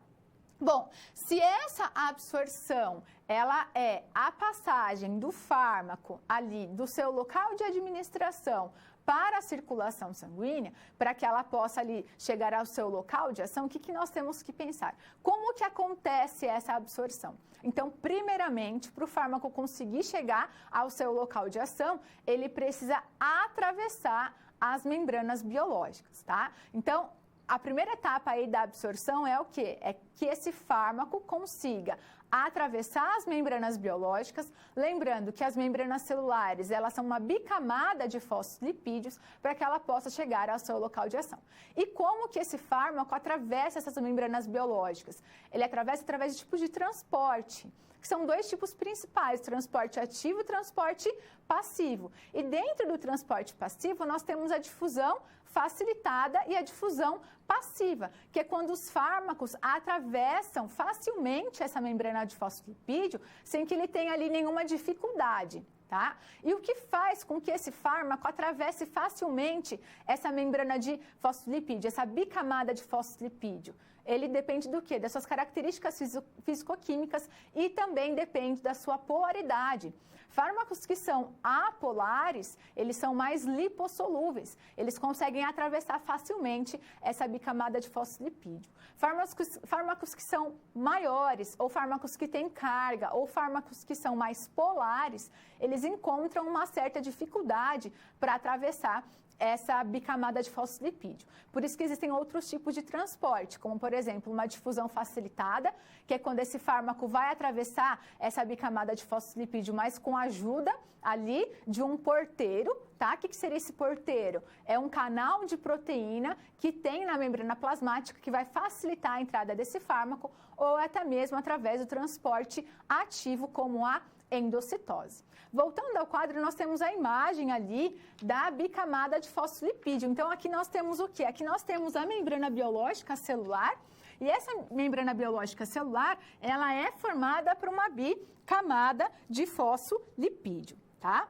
Bom, se essa absorção, ela é a passagem do fármaco ali do seu local de administração para a circulação sanguínea, para que ela possa ali chegar ao seu local de ação, o que nós temos que pensar? Como que acontece essa absorção? Então, primeiramente, para o fármaco conseguir chegar ao seu local de ação, ele precisa atravessar as membranas biológicas, tá? Então, a primeira etapa aí da absorção é o quê? É que esse fármaco consiga atravessar as membranas biológicas, lembrando que as membranas celulares, elas são uma bicamada de fosfolipídios para que ela possa chegar ao seu local de ação. E como que esse fármaco atravessa essas membranas biológicas? Ele atravessa através de tipos de transporte, que são dois tipos principais, transporte ativo e transporte passivo. E dentro do transporte passivo, nós temos a difusão facilitada e a difusão passiva, que é quando os fármacos atravessam facilmente essa membrana de fosfolipídio sem que ele tenha ali nenhuma dificuldade, tá? E o que faz com que esse fármaco atravesse facilmente essa membrana de fosfolipídio, essa bicamada de fosfolipídio? Ele depende do quê? Das suas características fisicoquímicas e também depende da sua polaridade. Fármacos que são apolares, eles são mais lipossolúveis. Eles conseguem atravessar facilmente essa bicamada de fosfolipídio. Fármacos que são maiores, ou fármacos que têm carga, ou fármacos que são mais polares, eles encontram uma certa dificuldade para atravessar essa bicamada de fosfolipídio. Por isso que existem outros tipos de transporte, como, por exemplo, uma difusão facilitada, que é quando esse fármaco vai atravessar essa bicamada de fosfolipídio, mas com a ajuda ali de um porteiro, tá? O que seria esse porteiro? É um canal de proteína que tem na membrana plasmática que vai facilitar a entrada desse fármaco, ou até mesmo através do transporte ativo, como a endocitose. Voltando ao quadro, nós temos a imagem ali da bicamada de fosfolipídio. Então, aqui nós temos o quê? Aqui nós temos a membrana biológica celular, e essa membrana biológica celular, ela é formada por uma bicamada de fosfolipídio, tá?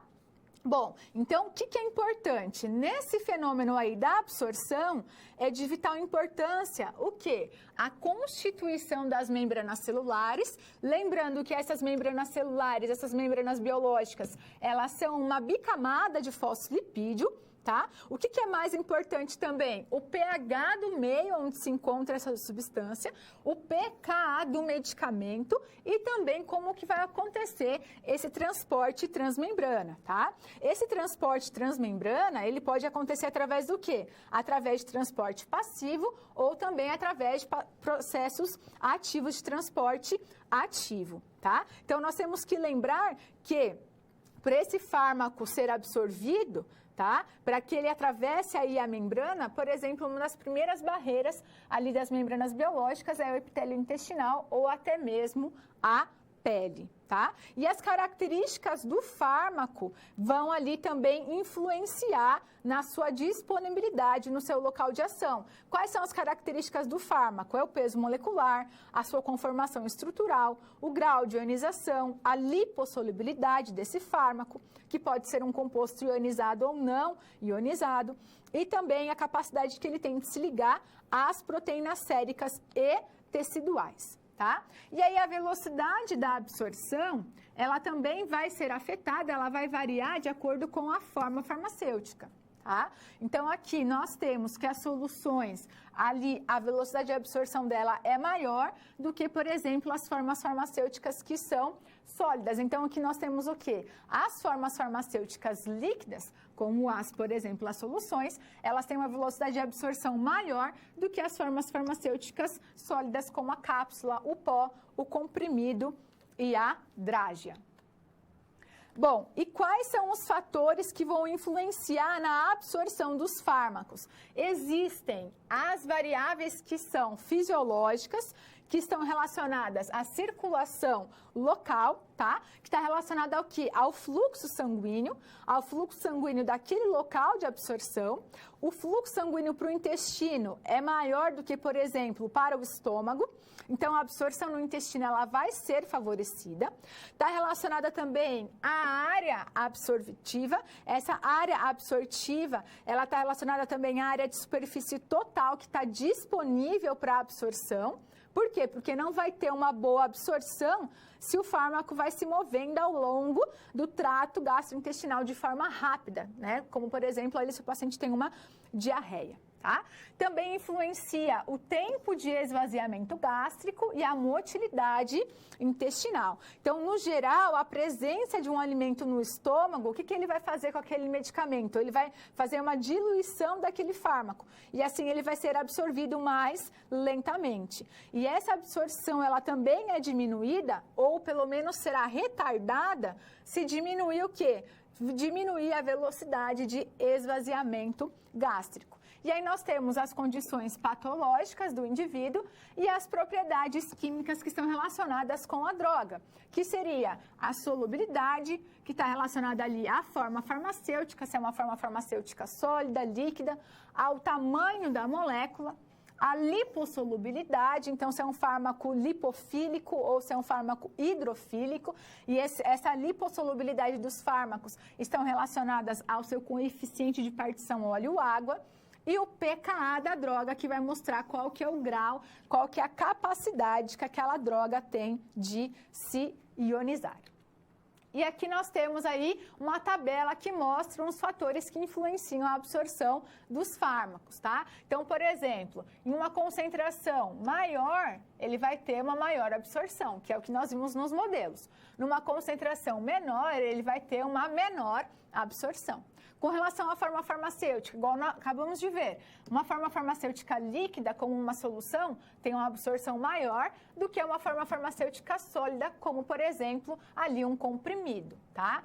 Bom, então, o que é importante? Nesse fenômeno aí da absorção, é de vital importância o quê? A constituição das membranas celulares, lembrando que essas membranas celulares, essas membranas biológicas, elas são uma bicamada de fosfolipídio, tá? O que é mais importante também? O pH do meio onde se encontra essa substância, o pKa do medicamento e também como que vai acontecer esse transporte transmembrana, tá? Esse transporte transmembrana, ele pode acontecer através do quê? Através de transporte passivo ou também através de processos ativos de transporte ativo, tá? Então, nós temos que lembrar que para esse fármaco ser absorvido, tá? Para que ele atravesse aí a membrana, por exemplo, uma das primeiras barreiras ali das membranas biológicas é o epitélio intestinal ou até mesmo a pele, tá? E as características do fármaco vão ali também influenciar na sua disponibilidade no seu local de ação. Quais são as características do fármaco? É o peso molecular, a sua conformação estrutural, o grau de ionização, a lipossolubilidade desse fármaco, que pode ser um composto ionizado ou não ionizado, e também a capacidade que ele tem de se ligar às proteínas séricas e teciduais. Tá? E aí a velocidade da absorção, ela também vai ser afetada, ela vai variar de acordo com a forma farmacêutica. Tá? Então, aqui nós temos que as soluções, ali a velocidade de absorção dela é maior do que, por exemplo, as formas farmacêuticas que são sólidas. Então, aqui nós temos o quê? As formas farmacêuticas líquidas, como por exemplo, as soluções, elas têm uma velocidade de absorção maior do que as formas farmacêuticas sólidas, como a cápsula, o pó, o comprimido e a drágea. Bom, e quais são os fatores que vão influenciar na absorção dos fármacos? Existem as variáveis que são fisiológicas, que estão relacionadas à circulação local, tá? Que está relacionada ao quê? Ao fluxo sanguíneo daquele local de absorção. O fluxo sanguíneo para o intestino é maior do que, por exemplo, para o estômago. Então, a absorção no intestino ela vai ser favorecida. Está relacionada também à área absortiva. Essa área absortiva, ela está relacionada também à área de superfície total que está disponível para absorção. Por quê? Porque não vai ter uma boa absorção se o fármaco vai se movendo ao longo do trato gastrointestinal de forma rápida, né? Como, por exemplo, ali se o paciente tem uma diarreia. Tá? Também influencia o tempo de esvaziamento gástrico e a motilidade intestinal. Então, no geral, a presença de um alimento no estômago, o que ele vai fazer com aquele medicamento? Ele vai fazer uma diluição daquele fármaco e assim ele vai ser absorvido mais lentamente. E essa absorção, ela também é diminuída ou pelo menos será retardada se diminuir o quê? Diminuir a velocidade de esvaziamento gástrico. E aí nós temos as condições patológicas do indivíduo e as propriedades químicas que estão relacionadas com a droga, que seria a solubilidade, que está relacionada ali à forma farmacêutica, se é uma forma farmacêutica sólida, líquida, ao tamanho da molécula, a lipossolubilidade, então se é um fármaco lipofílico ou se é um fármaco hidrofílico, e essa lipossolubilidade dos fármacos estão relacionadas ao seu coeficiente de partição óleo-água, e o pKa da droga, que vai mostrar qual que é o grau, qual que é a capacidade que aquela droga tem de se ionizar. E aqui nós temos aí uma tabela que mostra os fatores que influenciam a absorção dos fármacos, tá? Então, por exemplo, em uma concentração maior, ele vai ter uma maior absorção, que é o que nós vimos nos modelos. Numa concentração menor, ele vai ter uma menor absorção. Com relação à forma farmacêutica, igual nós acabamos de ver, uma forma farmacêutica líquida, como uma solução, tem uma absorção maior do que uma forma farmacêutica sólida, como, por exemplo, ali um comprimido, tá?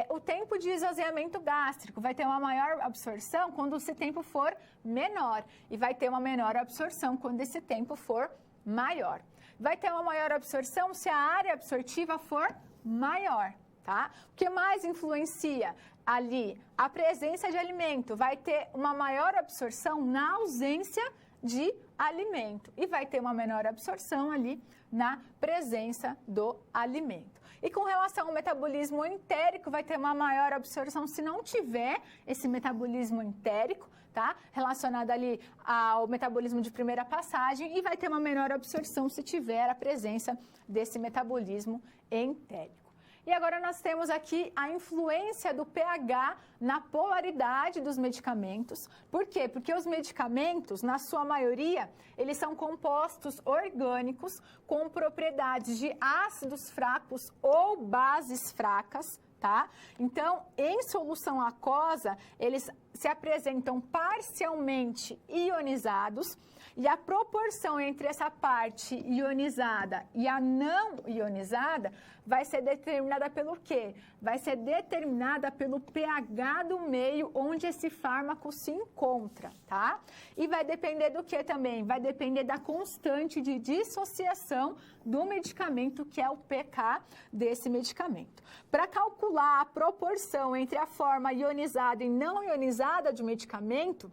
O tempo de esvaziamento gástrico vai ter uma maior absorção quando esse tempo for menor e vai ter uma menor absorção quando esse tempo for maior. Vai ter uma maior absorção se a área absortiva for maior, tá? O que mais influencia ali? A presença de alimento vai ter uma maior absorção na ausência de alimento e vai ter uma menor absorção ali na presença do alimento. E com relação ao metabolismo entérico, vai ter uma maior absorção se não tiver esse metabolismo entérico, tá? Relacionado ali ao metabolismo de primeira passagem, e vai ter uma menor absorção se tiver a presença desse metabolismo entérico. E agora nós temos aqui a influência do pH na polaridade dos medicamentos. Por quê? Porque os medicamentos, na sua maioria, eles são compostos orgânicos com propriedades de ácidos fracos ou bases fracas, tá? Então, em solução aquosa, eles se apresentam parcialmente ionizados, e a proporção entre essa parte ionizada e a não ionizada vai ser determinada pelo quê? Vai ser determinada pelo pH do meio onde esse fármaco se encontra, tá? E vai depender do que também? Vai depender da constante de dissociação do medicamento, que é o pK desse medicamento. Para calcular a proporção entre a forma ionizada e não ionizada de um medicamento,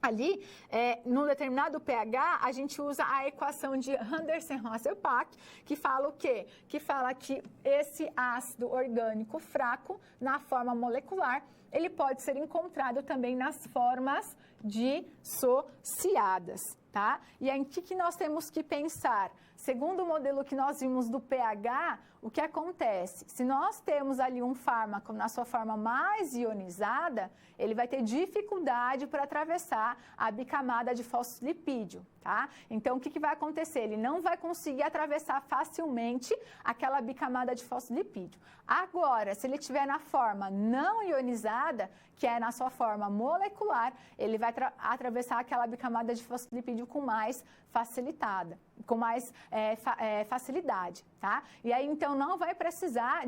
ali, num determinado pH, a gente usa a equação de Andersen-Rosser-Pak, que fala o quê? Que fala que esse ácido orgânico fraco, na forma molecular, ele pode ser encontrado também nas formas dissociadas, tá? E aí, o que nós temos que pensar? Segundo o modelo que nós vimos do pH, o que acontece? Se nós temos ali um fármaco na sua forma mais ionizada, ele vai ter dificuldade para atravessar a bicamada de fosfolipídio, tá? Então, o que vai acontecer? Ele não vai conseguir atravessar facilmente aquela bicamada de fosfolipídio. Agora, se ele estiver na forma não ionizada, que é na sua forma molecular, ele vai atravessar aquela bicamada de fosfolipídio fosfolipídio com mais facilidade, tá? E aí, então, não vai precisar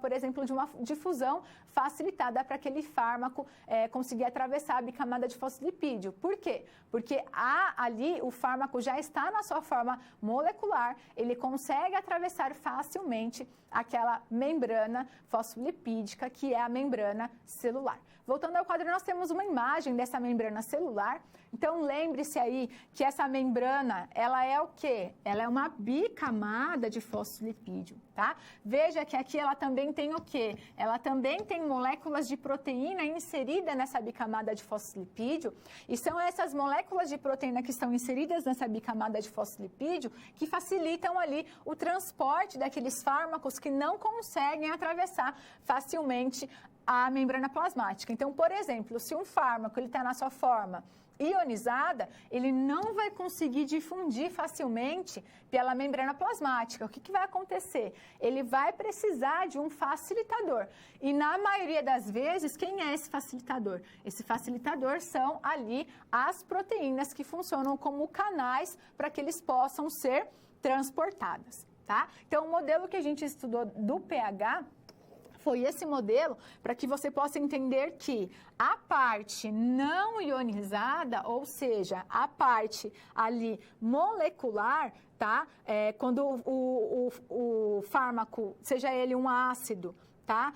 por exemplo, de uma difusão facilitada para aquele fármaco conseguir atravessar a bicamada de fosfolipídio. Por quê? Porque ali o fármaco já está na sua forma molecular, ele consegue atravessar facilmente aquela membrana fosfolipídica, que é a membrana celular. Voltando ao quadro, nós temos uma imagem dessa membrana celular. Então, lembre-se aí que essa membrana, ela é o quê? Ela é uma bicamada de fosfolipídio, tá? Veja que aqui ela também tem o quê? Ela também tem moléculas de proteína inserida nessa bicamada de fosfolipídio, e são essas moléculas de proteína que estão inseridas nessa bicamada de fosfolipídio que facilitam ali o transporte daqueles fármacos que não conseguem atravessar facilmente a membrana plasmática. Então, por exemplo, se um fármaco está na sua forma ionizada, ele não vai conseguir difundir facilmente pela membrana plasmática. O que vai acontecer? Ele vai precisar de um facilitador. E na maioria das vezes, quem é esse facilitador? Esse facilitador são ali as proteínas que funcionam como canais para que eles possam ser transportados, tá? Então, o modelo que a gente estudou do pH foi esse modelo, para que você possa entender que a parte não ionizada, ou seja, a parte ali molecular, tá? Quando o fármaco, seja ele um ácido, tá?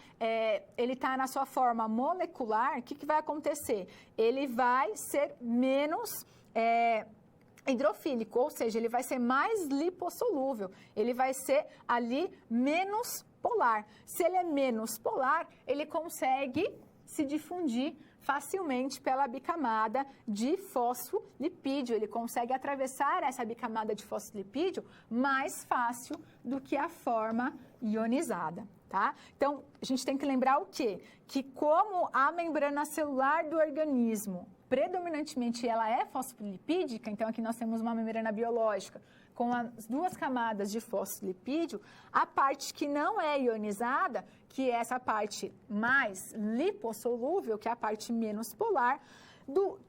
Ele está na sua forma molecular, o que vai acontecer? Ele vai ser menos hidrofílico, ou seja, ele vai ser mais lipossolúvel, ele vai ser ali menos polar. Se ele é menos polar, ele consegue se difundir facilmente pela bicamada de fosfolipídio. Ele consegue atravessar essa bicamada de fosfolipídio mais fácil do que a forma ionizada, tá? Então, a gente tem que lembrar o quê? Que como a membrana celular do organismo, predominantemente ela é fosfolipídica, então aqui nós temos uma membrana biológica com as duas camadas de fosfolipídio, a parte que não é ionizada, que é essa parte mais lipossolúvel, que é a parte menos polar,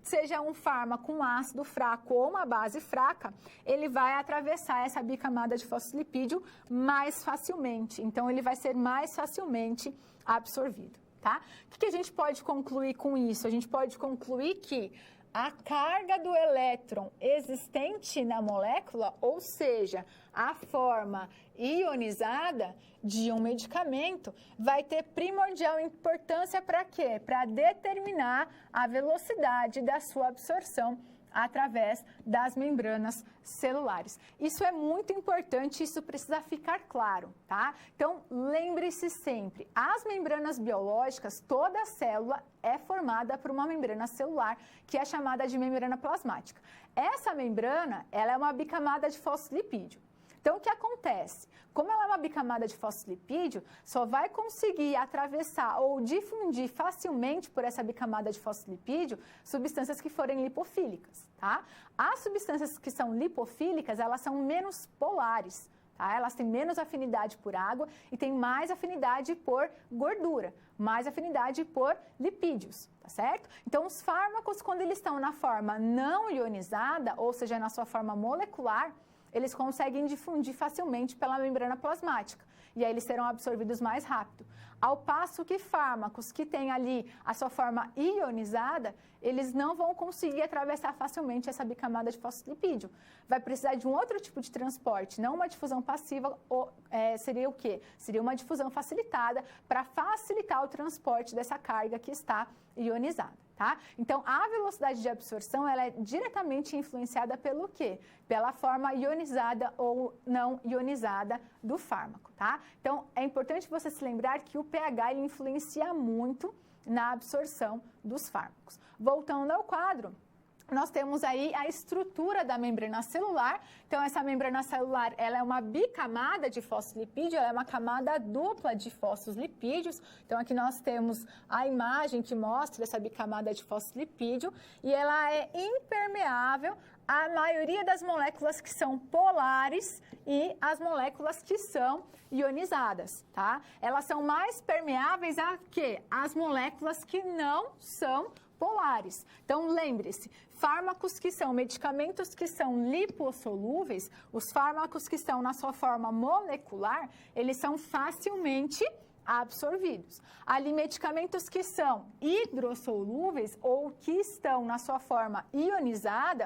seja um fármaco, um ácido fraco ou uma base fraca, ele vai atravessar essa bicamada de fosfolipídio mais facilmente. Então, ele vai ser mais facilmente absorvido, tá? O que a gente pode concluir com isso? A gente pode concluir que a carga do elétron existente na molécula, ou seja, a forma ionizada de um medicamento, vai ter primordial importância para quê? Para determinar a velocidade da sua absorção através das membranas celulares. Isso é muito importante, isso precisa ficar claro, tá? Então, lembre-se sempre, as membranas biológicas, toda célula é formada por uma membrana celular, que é chamada de membrana plasmática. Essa membrana, ela é uma bicamada de fosfolipídio. Então, o que acontece? Como ela é uma bicamada de fosfolipídio, só vai conseguir atravessar ou difundir facilmente por essa bicamada de fosfolipídio substâncias que forem lipofílicas, tá? As substâncias que são lipofílicas, elas são menos polares, tá? Elas têm menos afinidade por água e têm mais afinidade por gordura, mais afinidade por lipídios, tá certo? Então, os fármacos, quando eles estão na forma não ionizada, ou seja, na sua forma molecular, eles conseguem difundir facilmente pela membrana plasmática, e aí eles serão absorvidos mais rápido. Ao passo que fármacos que têm ali a sua forma ionizada, eles não vão conseguir atravessar facilmente essa bicamada de fosfolipídio. Vai precisar de um outro tipo de transporte, não uma difusão passiva, seria o quê? Seria uma difusão facilitada para facilitar o transporte dessa carga que está ionizada, tá? Então, a velocidade de absorção, ela é diretamente influenciada pelo quê? Pela forma ionizada ou não ionizada do fármaco, tá? Então, é importante você se lembrar que o pH, ele influencia muito na absorção dos fármacos. Voltando ao quadro, nós temos aí a estrutura da membrana celular. Então, essa membrana celular, ela é uma bicamada de fosfolipídio, ela é uma camada dupla de fosfolipídios. Então, aqui nós temos a imagem que mostra essa bicamada de fosfolipídio e ela é impermeável à maioria das moléculas que são polares e as moléculas que são ionizadas, tá? Elas são mais permeáveis a quê? As moléculas que não são polares. Então, lembre-se, fármacos que são medicamentos que são lipossolúveis, os fármacos que estão na sua forma molecular, eles são facilmente absorvidos. Ali, medicamentos que são hidrossolúveis ou que estão na sua forma ionizada,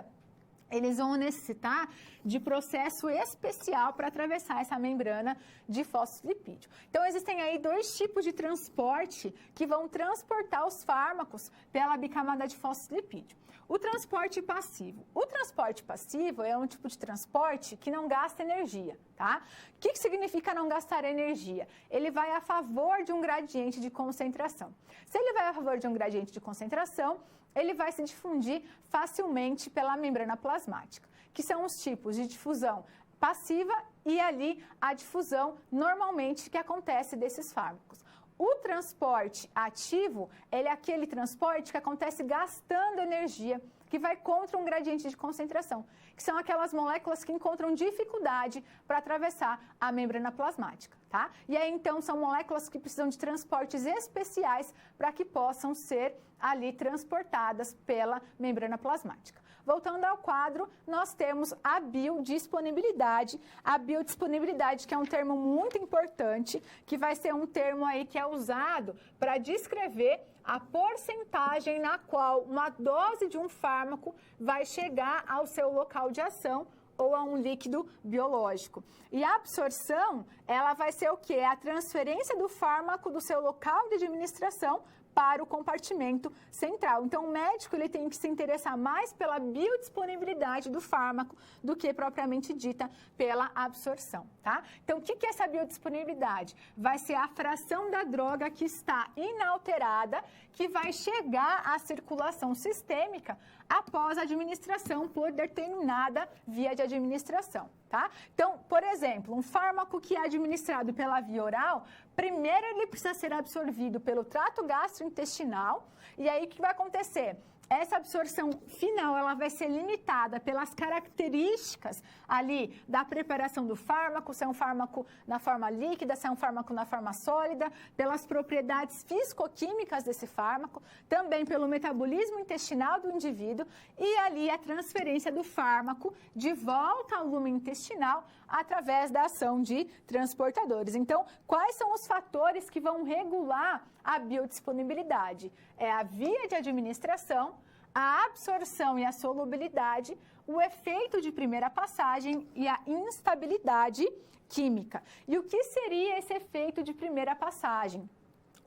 eles vão necessitar de processo especial para atravessar essa membrana de fosfolipídio. Então, existem aí 2 tipos de transporte que vão transportar os fármacos pela bicamada de fosfolipídio. O transporte passivo. O transporte passivo é um tipo de transporte que não gasta energia, tá? O que significa não gastar energia? Ele vai a favor de um gradiente de concentração. Se ele vai a favor de um gradiente de concentração, ele vai se difundir facilmente pela membrana plasmática, que são os tipos de difusão passiva e ali a difusão normalmente que acontece desses fármacos. O transporte ativo, ele é aquele transporte que acontece gastando energia, que vai contra um gradiente de concentração, que são aquelas moléculas que encontram dificuldade para atravessar a membrana plasmática, tá? E aí, então, são moléculas que precisam de transportes especiais para que possam ser ali transportadas pela membrana plasmática. Voltando ao quadro, nós temos a biodisponibilidade. A biodisponibilidade, que é um termo muito importante, que vai ser um termo aí que é usado para descrever a porcentagem na qual uma dose de um fármaco vai chegar ao seu local de ação ou a um líquido biológico. E a absorção, ela vai ser o quê? É a transferência do fármaco do seu local de administração para o compartimento central. Então, o médico ele tem que se interessar mais pela biodisponibilidade do fármaco do que propriamente dita pela absorção, tá? Então, o que é essa biodisponibilidade? Vai ser a fração da droga que está inalterada, que vai chegar à circulação sistêmica após a administração por determinada via de administração, tá? Então, por exemplo, um fármaco que é administrado pela via oral, primeiro ele precisa ser absorvido pelo trato gastrointestinal, e aí o que vai acontecer? Essa absorção final, ela vai ser limitada pelas características ali da preparação do fármaco, se é um fármaco na forma líquida, se é um fármaco na forma sólida, pelas propriedades fisicoquímicas desse fármaco, também pelo metabolismo intestinal do indivíduo e ali a transferência do fármaco de volta ao lume intestinal através da ação de transportadores. Então, quais são os fatores que vão regular a biodisponibilidade? É a via de administração, a absorção e a solubilidade, o efeito de primeira passagem e a instabilidade química. E o que seria esse efeito de primeira passagem?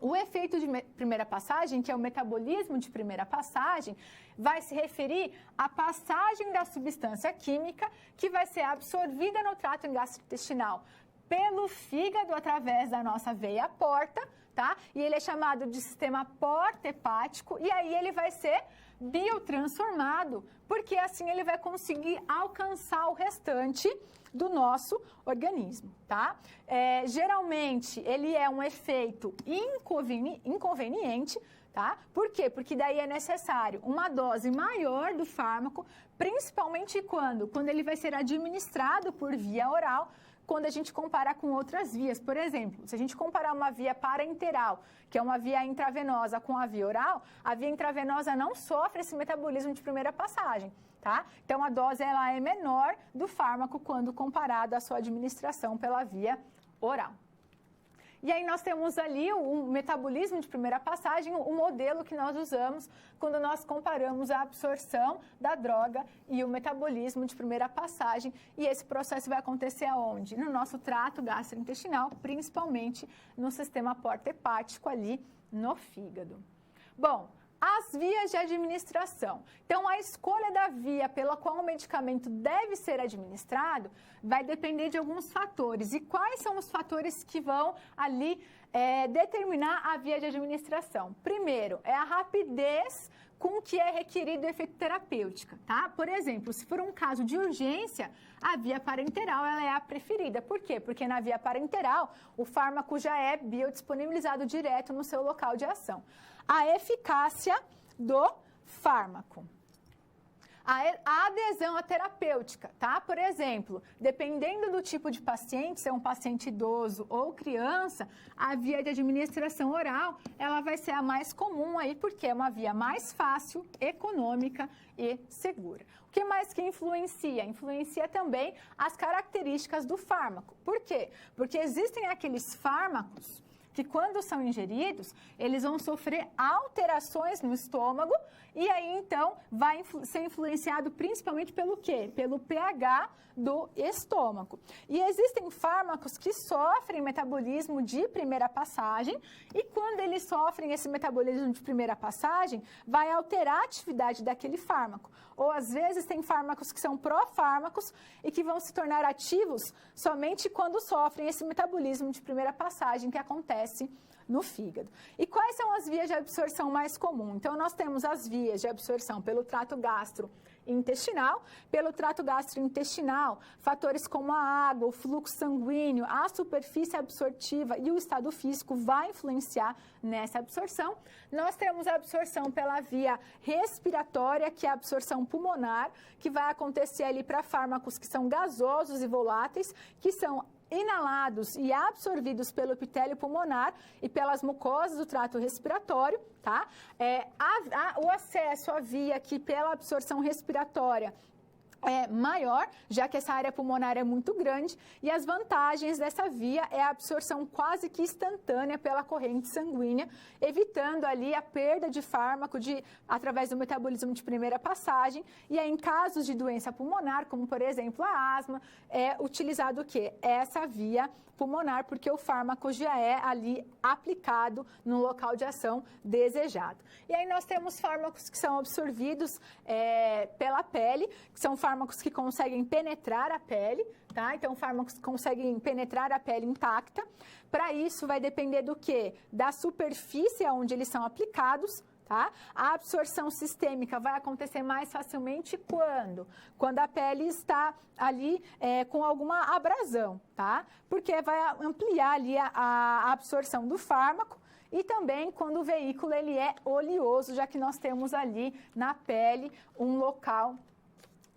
O efeito de primeira passagem, que é o metabolismo de primeira passagem, vai se referir à passagem da substância química que vai ser absorvida no trato gastrointestinal pelo fígado através da nossa veia porta, tá? E ele é chamado de sistema porta-hepático e aí ele vai ser biotransformado, porque assim ele vai conseguir alcançar o restante do nosso organismo, tá? Geralmente, ele é um efeito inconveniente, tá? Por quê? Porque daí é necessário uma dose maior do fármaco, principalmente quando ele vai ser administrado por via oral, quando a gente compara com outras vias. Por exemplo, se a gente comparar uma via parenteral, que é uma via intravenosa, com a via oral, a via intravenosa não sofre esse metabolismo de primeira passagem, tá? Então, a dose ela é menor do fármaco quando comparado à sua administração pela via oral. E aí nós temos ali o metabolismo de primeira passagem, o modelo que nós usamos quando nós comparamos a absorção da droga e o metabolismo de primeira passagem. E esse processo vai acontecer aonde? No nosso trato gastrointestinal, principalmente no sistema porta-hepático ali no fígado. Bom, as vias de administração. Então, a escolha da via pela qual o medicamento deve ser administrado vai depender de alguns fatores. E quais são os fatores que vão ali determinar a via de administração? Primeiro, é a rapidez com que é requerido o efeito terapêutico, tá? Por exemplo, se for um caso de urgência, a via parenteral ela é a preferida. Por quê? Porque na via parenteral, o fármaco já é biodisponibilizado direto no seu local de ação. A eficácia do fármaco. A adesão à terapêutica, tá? Por exemplo, dependendo do tipo de paciente, se é um paciente idoso ou criança, a via de administração oral, ela vai ser a mais comum aí, porque é uma via mais fácil, econômica e segura. O que mais que influencia? Influencia também as características do fármaco. Por quê? Porque existem aqueles fármacos que quando são ingeridos, eles vão sofrer alterações no estômago e aí, então, vai ser influenciado principalmente pelo quê? Pelo pH do estômago. E existem fármacos que sofrem metabolismo de primeira passagem e quando eles sofrem esse metabolismo de primeira passagem, vai alterar a atividade daquele fármaco. Ou, às vezes, tem fármacos que são pró-fármacos e que vão se tornar ativos somente quando sofrem esse metabolismo de primeira passagem que acontece no fígado. E quais são as vias de absorção mais comuns? Então, nós temos as vias de absorção pelo trato gastrointestinal. Pelo trato gastrointestinal, fatores como a água, o fluxo sanguíneo, a superfície absortiva e o estado físico vai influenciar nessa absorção. Nós temos a absorção pela via respiratória, que é a absorção pulmonar, que vai acontecer ali para fármacos que são gasosos e voláteis, que são inalados e absorvidos pelo epitélio pulmonar e pelas mucosas do trato respiratório, tá? O acesso à via aqui pela absorção respiratória é maior, já que essa área pulmonar é muito grande, e as vantagens dessa via é a absorção quase que instantânea pela corrente sanguínea, evitando ali a perda de fármaco através do metabolismo de primeira passagem, e aí em casos de doença pulmonar, como por exemplo a asma, é utilizado o quê? Essa via pulmonar, porque o fármaco já é ali aplicado no local de ação desejado. E aí nós temos fármacos que são absorvidos pela pele, que são fármacos que conseguem penetrar a pele, tá? Então, fármacos que conseguem penetrar a pele intacta. Para isso, vai depender do quê? Da superfície onde eles são aplicados, tá? A absorção sistêmica vai acontecer mais facilmente quando? Quando a pele está ali com alguma abrasão, tá? Porque vai ampliar ali a absorção do fármaco. E também quando o veículo ele é oleoso, já que nós temos ali na pele um local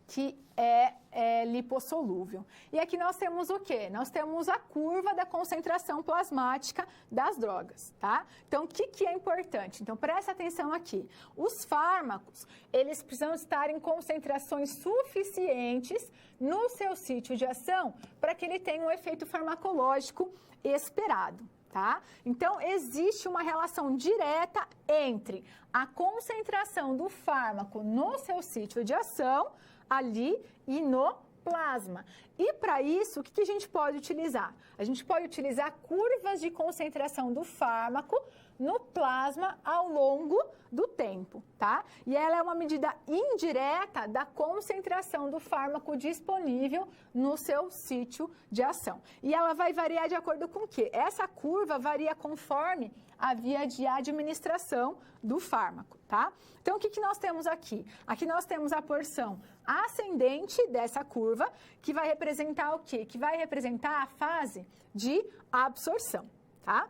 que é lipossolúvel. E aqui nós temos o quê? Nós temos a curva da concentração plasmática das drogas, tá? Então, o que é importante? Então, presta atenção aqui. Os fármacos, eles precisam estar em concentrações suficientes no seu sítio de ação para que ele tenha um efeito farmacológico esperado. Tá? Então, existe uma relação direta entre a concentração do fármaco no seu sítio de ação, ali e no plasma. E para isso, o que a gente pode utilizar? A gente pode utilizar curvas de concentração do fármaco no plasma ao longo do tempo, tá? E ela é uma medida indireta da concentração do fármaco disponível no seu sítio de ação. E ela vai variar de acordo com o quê? Essa curva varia conforme a via de administração do fármaco, tá? Então, o que nós temos aqui? Aqui nós temos a porção ascendente dessa curva, que vai representar o quê? Que vai representar a fase de absorção, tá?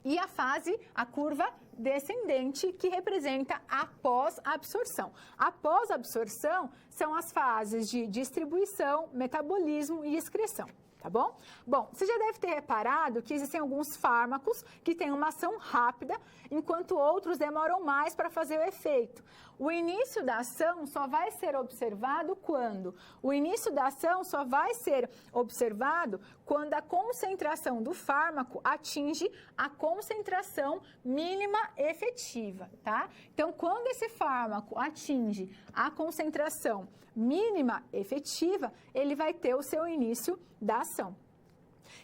E a curva descendente, que representa a pós-absorção. A pós-absorção são as fases de distribuição, metabolismo e excreção. Tá bom? Bom, você já deve ter reparado que existem alguns fármacos que têm uma ação rápida, enquanto outros demoram mais para fazer o efeito. O início da ação só vai ser observado quando? O início da ação só vai ser observado quando a concentração do fármaco atinge a concentração mínima efetiva, tá? Então, quando esse fármaco atinge a concentração mínima efetiva, ele vai ter o seu início da ação.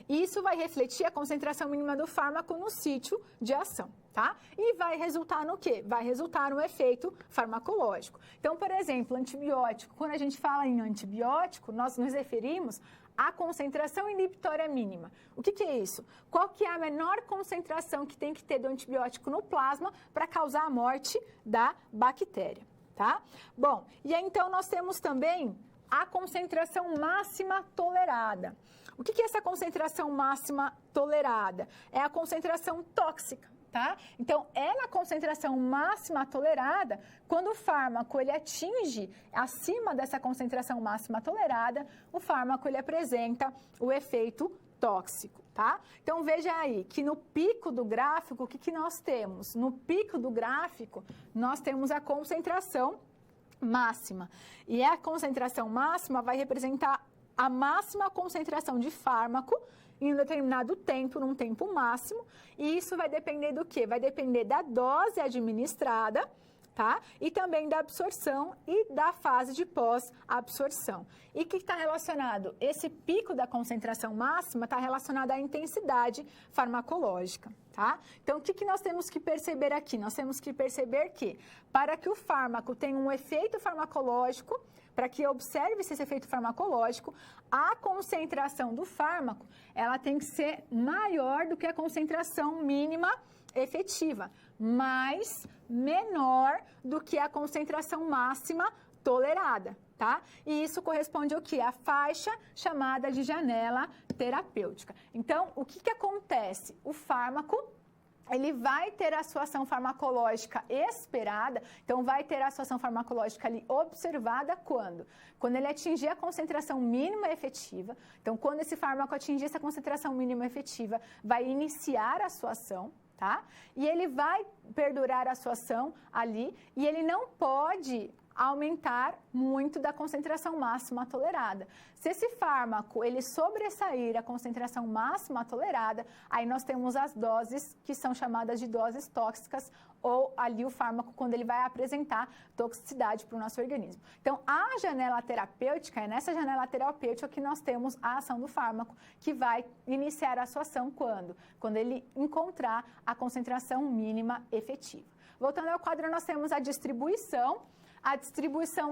Isso vai refletir a concentração mínima do fármaco no sítio de ação, tá? E vai resultar no quê? Vai resultar no efeito farmacológico. Então, por exemplo, antibiótico. Quando a gente fala em antibiótico, nós nos referimos à concentração inibitória mínima. O que é isso? Qual que é a menor concentração que tem que ter do antibiótico no plasma para causar a morte da bactéria, tá? Bom, e aí então nós temos também a concentração máxima tolerada. O que é essa concentração máxima tolerada? É a concentração tóxica, tá? Então, é na concentração máxima tolerada, quando o fármaco ele atinge acima dessa concentração máxima tolerada, o fármaco ele apresenta o efeito tóxico, tá? Então, veja aí que no pico do gráfico, o que nós temos? No pico do gráfico, nós temos a concentração máxima. E a concentração máxima vai representar a máxima concentração de fármaco em um determinado tempo, num tempo máximo. E isso vai depender do quê? Vai depender da dose administrada, tá? E também da absorção e da fase de pós-absorção. E o que está relacionado? Esse pico da concentração máxima está relacionado à intensidade farmacológica, tá? Então, o que nós temos que perceber aqui? Nós temos que perceber que, para que o fármaco tenha um efeito farmacológico, para que observe esse efeito farmacológico, a concentração do fármaco, ela tem que ser maior do que a concentração mínima efetiva, mas menor do que a concentração máxima tolerada, tá? E isso corresponde ao quê? A faixa chamada de janela terapêutica. Então, o que acontece? O fármaco, ele vai ter a sua ação farmacológica esperada, então vai ter a sua ação farmacológica ali observada quando? Quando ele atingir a concentração mínima efetiva. Então, quando esse fármaco atingir essa concentração mínima efetiva, vai iniciar a sua ação, tá? E ele vai perdurar a sua ação ali e ele não pode aumentar muito da concentração máxima tolerada. Se esse fármaco ele sobressair a concentração máxima tolerada, aí nós temos as doses que são chamadas de doses tóxicas, ou ali o fármaco quando ele vai apresentar toxicidade para o nosso organismo. Então, a janela terapêutica, é nessa janela terapêutica que nós temos a ação do fármaco, que vai iniciar a sua ação quando? Quando ele encontrar a concentração mínima efetiva. Voltando ao quadro, nós temos a distribuição,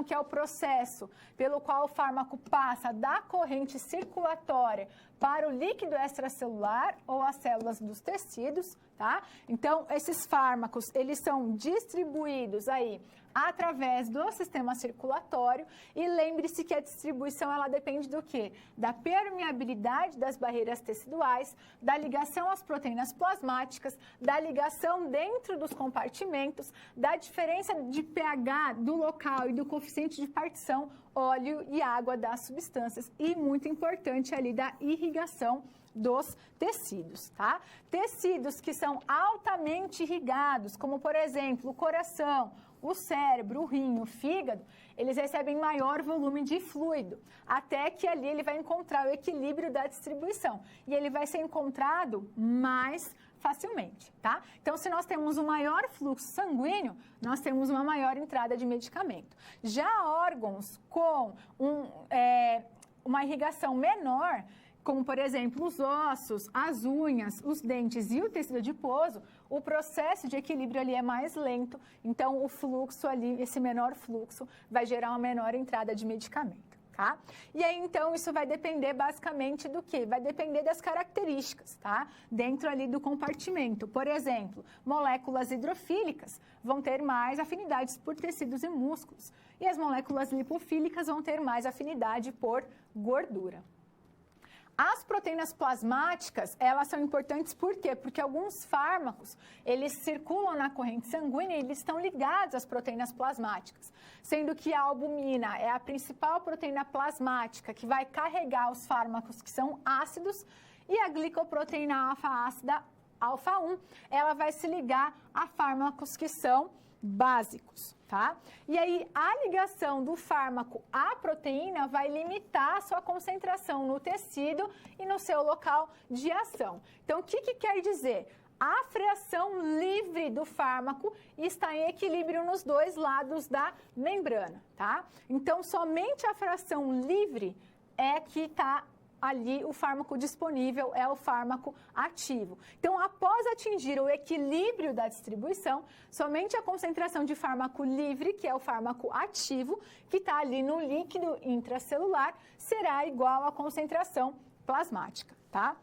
que é o processo pelo qual o fármaco passa da corrente circulatória para o líquido extracelular ou as células dos tecidos, tá? Então, esses fármacos, eles são distribuídos aí através do sistema circulatório e lembre-se que a distribuição, ela depende do quê? Da permeabilidade das barreiras teciduais, da ligação às proteínas plasmáticas, da ligação dentro dos compartimentos, da diferença de pH do local e do coeficiente de partição, óleo e água das substâncias e, muito importante, ali da irrigação dos tecidos, tá? Tecidos que são altamente irrigados, como, por exemplo, o coração, o cérebro, o rim, o fígado, eles recebem maior volume de fluido, até que ali ele vai encontrar o equilíbrio da distribuição. E ele vai ser encontrado mais facilmente, tá? Então, se nós temos um maior fluxo sanguíneo, nós temos uma maior entrada de medicamento. Já órgãos com uma irrigação menor, como, por exemplo, os ossos, as unhas, os dentes e o tecido adiposo, o processo de equilíbrio ali é mais lento, então o fluxo ali, esse menor fluxo, vai gerar uma menor entrada de medicamento, tá? E aí, então, isso vai depender basicamente do quê? Vai depender das características, tá? Dentro ali do compartimento. Por exemplo, moléculas hidrofílicas vão ter mais afinidades por tecidos e músculos, e as moléculas lipofílicas vão ter mais afinidade por gordura. As proteínas plasmáticas, elas são importantes por quê? Porque alguns fármacos, eles circulam na corrente sanguínea e eles estão ligados às proteínas plasmáticas, sendo que a albumina é a principal proteína plasmática que vai carregar os fármacos que são ácidos e a glicoproteína alfa-ácida alfa 1, ela vai se ligar a fármacos que são básicos, tá? E aí, a ligação do fármaco à proteína vai limitar a sua concentração no tecido e no seu local de ação. Então, o que quer dizer? A fração livre do fármaco está em equilíbrio nos dois lados da membrana, tá? Então, somente a fração livre é que está ali o fármaco disponível, é o fármaco ativo. Então, após atingir o equilíbrio da distribuição, somente a concentração de fármaco livre, que é o fármaco ativo, que está ali no líquido intracelular, será igual à concentração plasmática, tá?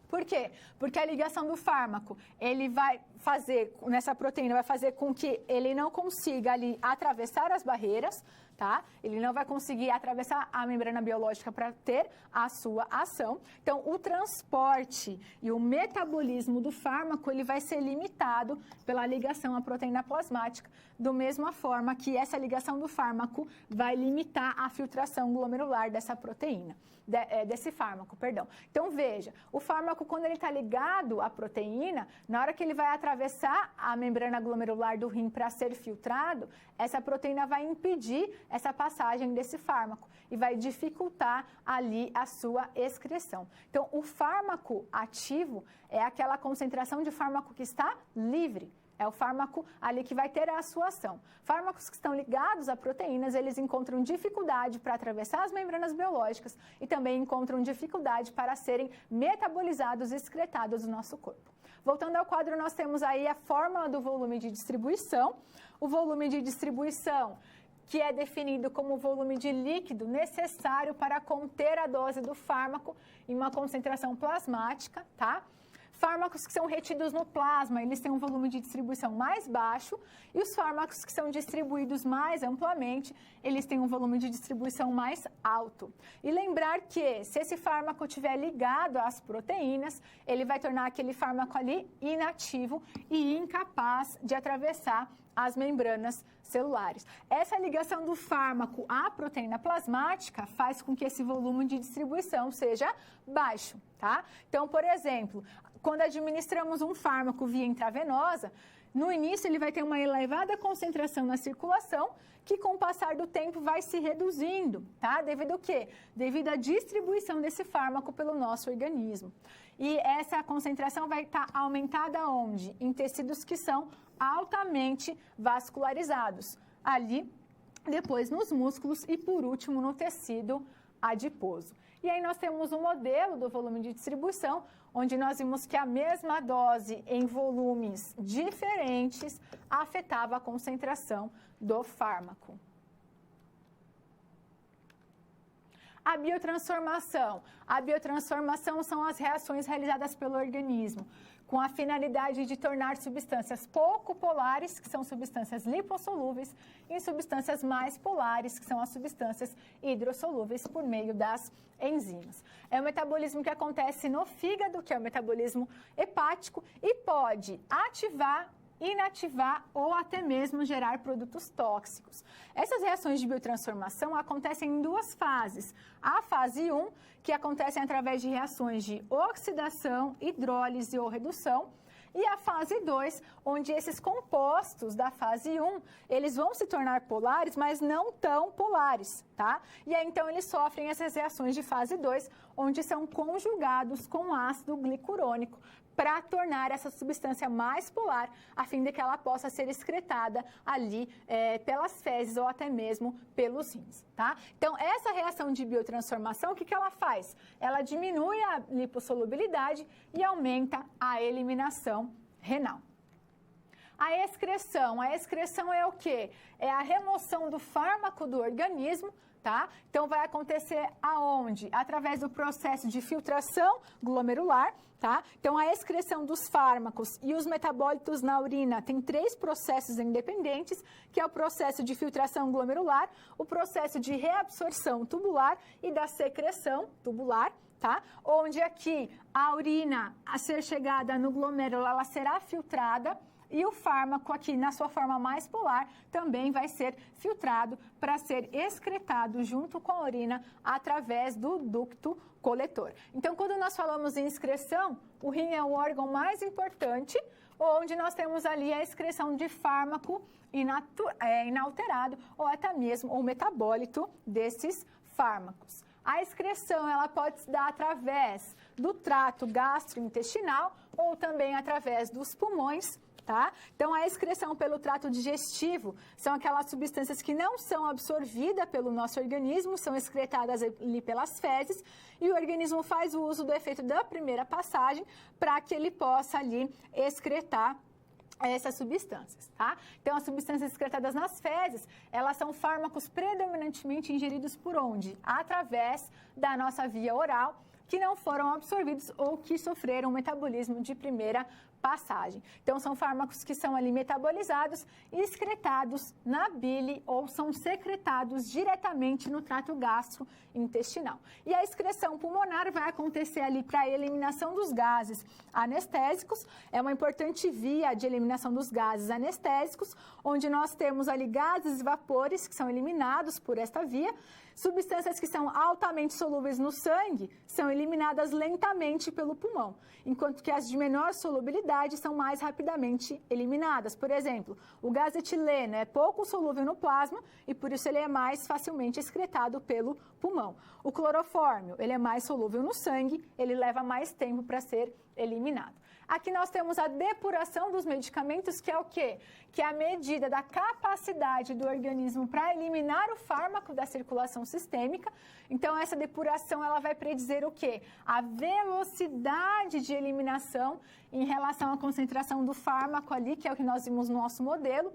Por quê? Porque a ligação do fármaco, ele vai fazer, nessa proteína, vai fazer com que ele não consiga ali atravessar as barreiras, tá? Ele não vai conseguir atravessar a membrana biológica para ter a sua ação. Então, o transporte e o metabolismo do fármaco, ele vai ser limitado pela ligação à proteína plasmática, da mesma forma que essa ligação do fármaco vai limitar a filtração glomerular dessa proteína. Desse fármaco, perdão. Então, veja, o fármaco, quando ele está ligado à proteína, na hora que ele vai atravessar a membrana glomerular do rim para ser filtrado, essa proteína vai impedir essa passagem desse fármaco e vai dificultar ali a sua excreção. Então, o fármaco ativo é aquela concentração de fármaco que está livre. É o fármaco ali que vai ter a sua ação. Fármacos que estão ligados a proteínas, eles encontram dificuldade para atravessar as membranas biológicas e também encontram dificuldade para serem metabolizados e excretados do nosso corpo. Voltando ao quadro, nós temos aí a fórmula do volume de distribuição. O volume de distribuição, que é definido como o volume de líquido necessário para conter a dose do fármaco em uma concentração plasmática, tá? Fármacos que são retidos no plasma, eles têm um volume de distribuição mais baixo, e os fármacos que são distribuídos mais amplamente, eles têm um volume de distribuição mais alto. E lembrar que, se esse fármaco estiver ligado às proteínas, ele vai tornar aquele fármaco ali inativo e incapaz de atravessar as membranas celulares. Essa ligação do fármaco à proteína plasmática faz com que esse volume de distribuição seja baixo, tá? Então, por exemplo, quando administramos um fármaco via intravenosa, no início ele vai ter uma elevada concentração na circulação, que com o passar do tempo vai se reduzindo, tá? Devido ao quê? Devido à distribuição desse fármaco pelo nosso organismo. E essa concentração vai estar aumentada onde? Em tecidos que são altamente vascularizados. Ali, depois nos músculos e, por último, no tecido adiposo. E aí nós temos um modelo do volume de distribuição, onde nós vimos que a mesma dose em volumes diferentes afetava a concentração do fármaco. A biotransformação. A biotransformação são as reações realizadas pelo organismo com a finalidade de tornar substâncias pouco polares, que são substâncias lipossolúveis, em substâncias mais polares, que são as substâncias hidrossolúveis, por meio das enzimas. É um metabolismo que acontece no fígado, que é o metabolismo hepático, e pode ativar, inativar ou até mesmo gerar produtos tóxicos. Essas reações de biotransformação acontecem em duas fases. A fase 1, que acontece através de reações de oxidação, hidrólise ou redução, e a fase 2, onde esses compostos da fase 1, eles vão se tornar polares, mas não tão polares, tá? E aí, então, eles sofrem essas reações de fase 2, onde são conjugados com ácido glicurônico, para tornar essa substância mais polar, a fim de que ela possa ser excretada ali pelas fezes ou até mesmo pelos rins, tá? Então, essa reação de biotransformação, o que que ela faz? Ela diminui a lipossolubilidade e aumenta a eliminação renal. A excreção é o quê? É a remoção do fármaco do organismo, tá? Então, vai acontecer aonde? Através do processo de filtração glomerular, tá? Então, a excreção dos fármacos e os metabólitos na urina tem 3 processos independentes, que é o processo de filtração glomerular, o processo de reabsorção tubular e da secreção tubular, tá? Onde aqui a urina, a ser chegada no glomérulo, ela será filtrada, e o fármaco aqui, na sua forma mais polar, também vai ser filtrado para ser excretado junto com a urina através do ducto coletor. Então, quando nós falamos em excreção, o rim é o órgão mais importante, onde nós temos ali a excreção de fármaco inalterado ou até mesmo o metabólito desses fármacos. A excreção, ela pode se dar através do trato gastrointestinal ou também através dos pulmões, tá? Então, a excreção pelo trato digestivo são aquelas substâncias que não são absorvidas pelo nosso organismo, são excretadas ali pelas fezes, e o organismo faz o uso do efeito da primeira passagem para que ele possa ali excretar essas substâncias, tá? Então, as substâncias excretadas nas fezes, elas são fármacos predominantemente ingeridos por onde? Através da nossa via oral, que não foram absorvidos ou que sofreram um metabolismo de primeira passagem. Então, são fármacos que são ali metabolizados e excretados na bile ou são secretados diretamente no trato gastrointestinal. E a excreção pulmonar vai acontecer ali para a eliminação dos gases anestésicos. É uma importante via de eliminação dos gases anestésicos, onde nós temos ali gases e vapores que são eliminados por esta via. Substâncias que são altamente solúveis no sangue são eliminadas lentamente pelo pulmão, enquanto que as de menor solubilidade são mais rapidamente eliminadas. Por exemplo, o gás etileno é pouco solúvel no plasma e por isso ele é mais facilmente excretado pelo pulmão. O clorofórmio, ele é mais solúvel no sangue, ele leva mais tempo para ser eliminado. Aqui nós temos a depuração dos medicamentos, que é o quê? Que é a medida da capacidade do organismo para eliminar o fármaco da circulação sistêmica. Então, essa depuração ela vai predizer o quê? A velocidade de eliminação em relação à concentração do fármaco ali, que é o que nós vimos no nosso modelo.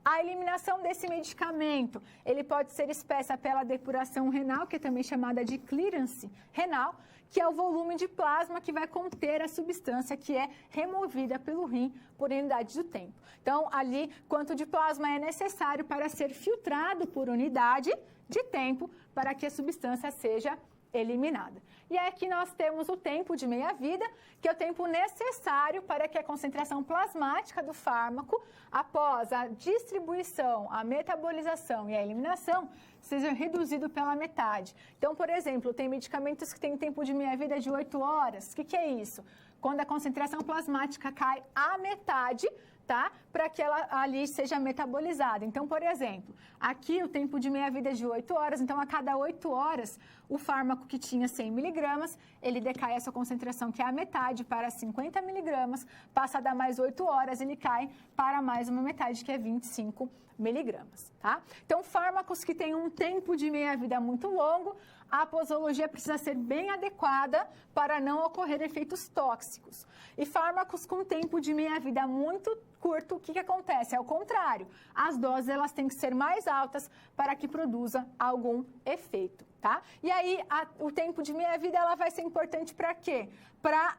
A eliminação desse medicamento, ele pode ser expressa pela depuração renal, que é também chamada de clearance renal, que é o volume de plasma que vai conter a substância que é removida pelo rim por unidade do tempo. Então, ali, quanto de plasma é necessário para ser filtrado por unidade de tempo para que a substância seja eliminada. E aqui nós temos o tempo de meia-vida, que é o tempo necessário para que a concentração plasmática do fármaco, após a distribuição, a metabolização e a eliminação, seja reduzido pela metade. Então, por exemplo, tem medicamentos que têm tempo de meia-vida de 8 horas. O que é isso? Quando a concentração plasmática cai à metade, tá? Para que ela ali seja metabolizada. Então, por exemplo, aqui o tempo de meia-vida é de 8 horas, então a cada 8 horas, o fármaco que tinha 100 miligramas, ele decai a sua concentração, que é a metade, para 50 miligramas, passada mais 8 horas, ele cai para mais uma metade, que é 25 miligramas, tá? Então, fármacos que têm um tempo de meia-vida muito longo, a posologia precisa ser bem adequada para não ocorrer efeitos tóxicos. E fármacos com tempo de meia-vida muito curto, o que acontece? É o contrário. As doses elas têm que ser mais altas para que produza algum efeito, tá? E aí, o tempo de meia-vida ela vai ser importante para quê? Para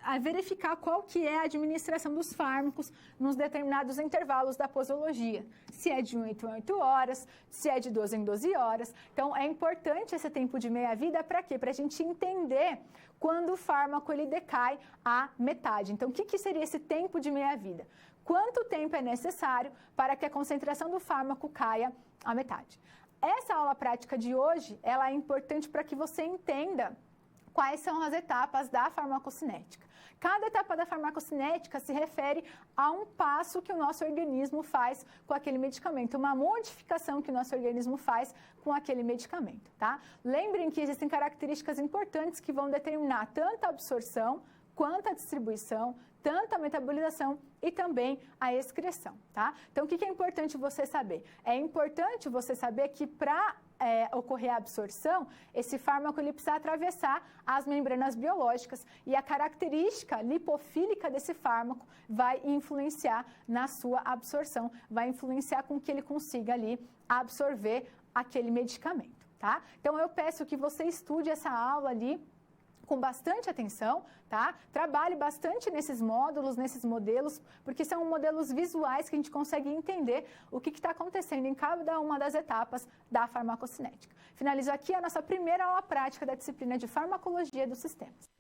a verificar qual que é a administração dos fármacos nos determinados intervalos da posologia. Se é de 8 em 8 horas, se é de 12 em 12 horas. Então, é importante esse tempo de meia-vida para quê? Para a gente entender quando o fármaco ele decai à metade. Então, o que seria esse tempo de meia-vida? Quanto tempo é necessário para que a concentração do fármaco caia à metade? Essa aula prática de hoje, ela é importante para que você entenda quais são as etapas da farmacocinética. Cada etapa da farmacocinética se refere a um passo que o nosso organismo faz com aquele medicamento, uma modificação que o nosso organismo faz com aquele medicamento, tá? Lembrem que existem características importantes que vão determinar tanto a absorção quanto a distribuição, tanto a metabolização e também a excreção, tá? Então, o que é importante você saber? É importante você saber que para ocorrer a absorção, esse fármaco ele precisa atravessar as membranas biológicas e a característica lipofílica desse fármaco vai influenciar na sua absorção, vai influenciar com que ele consiga ali absorver aquele medicamento, tá? Então, eu peço que você estude essa aula ali com bastante atenção, tá? Trabalhe bastante nesses módulos, nesses modelos, porque são modelos visuais que a gente consegue entender o que está acontecendo em cada uma das etapas da farmacocinética. Finalizo aqui a nossa primeira aula prática da disciplina de farmacologia dos sistemas.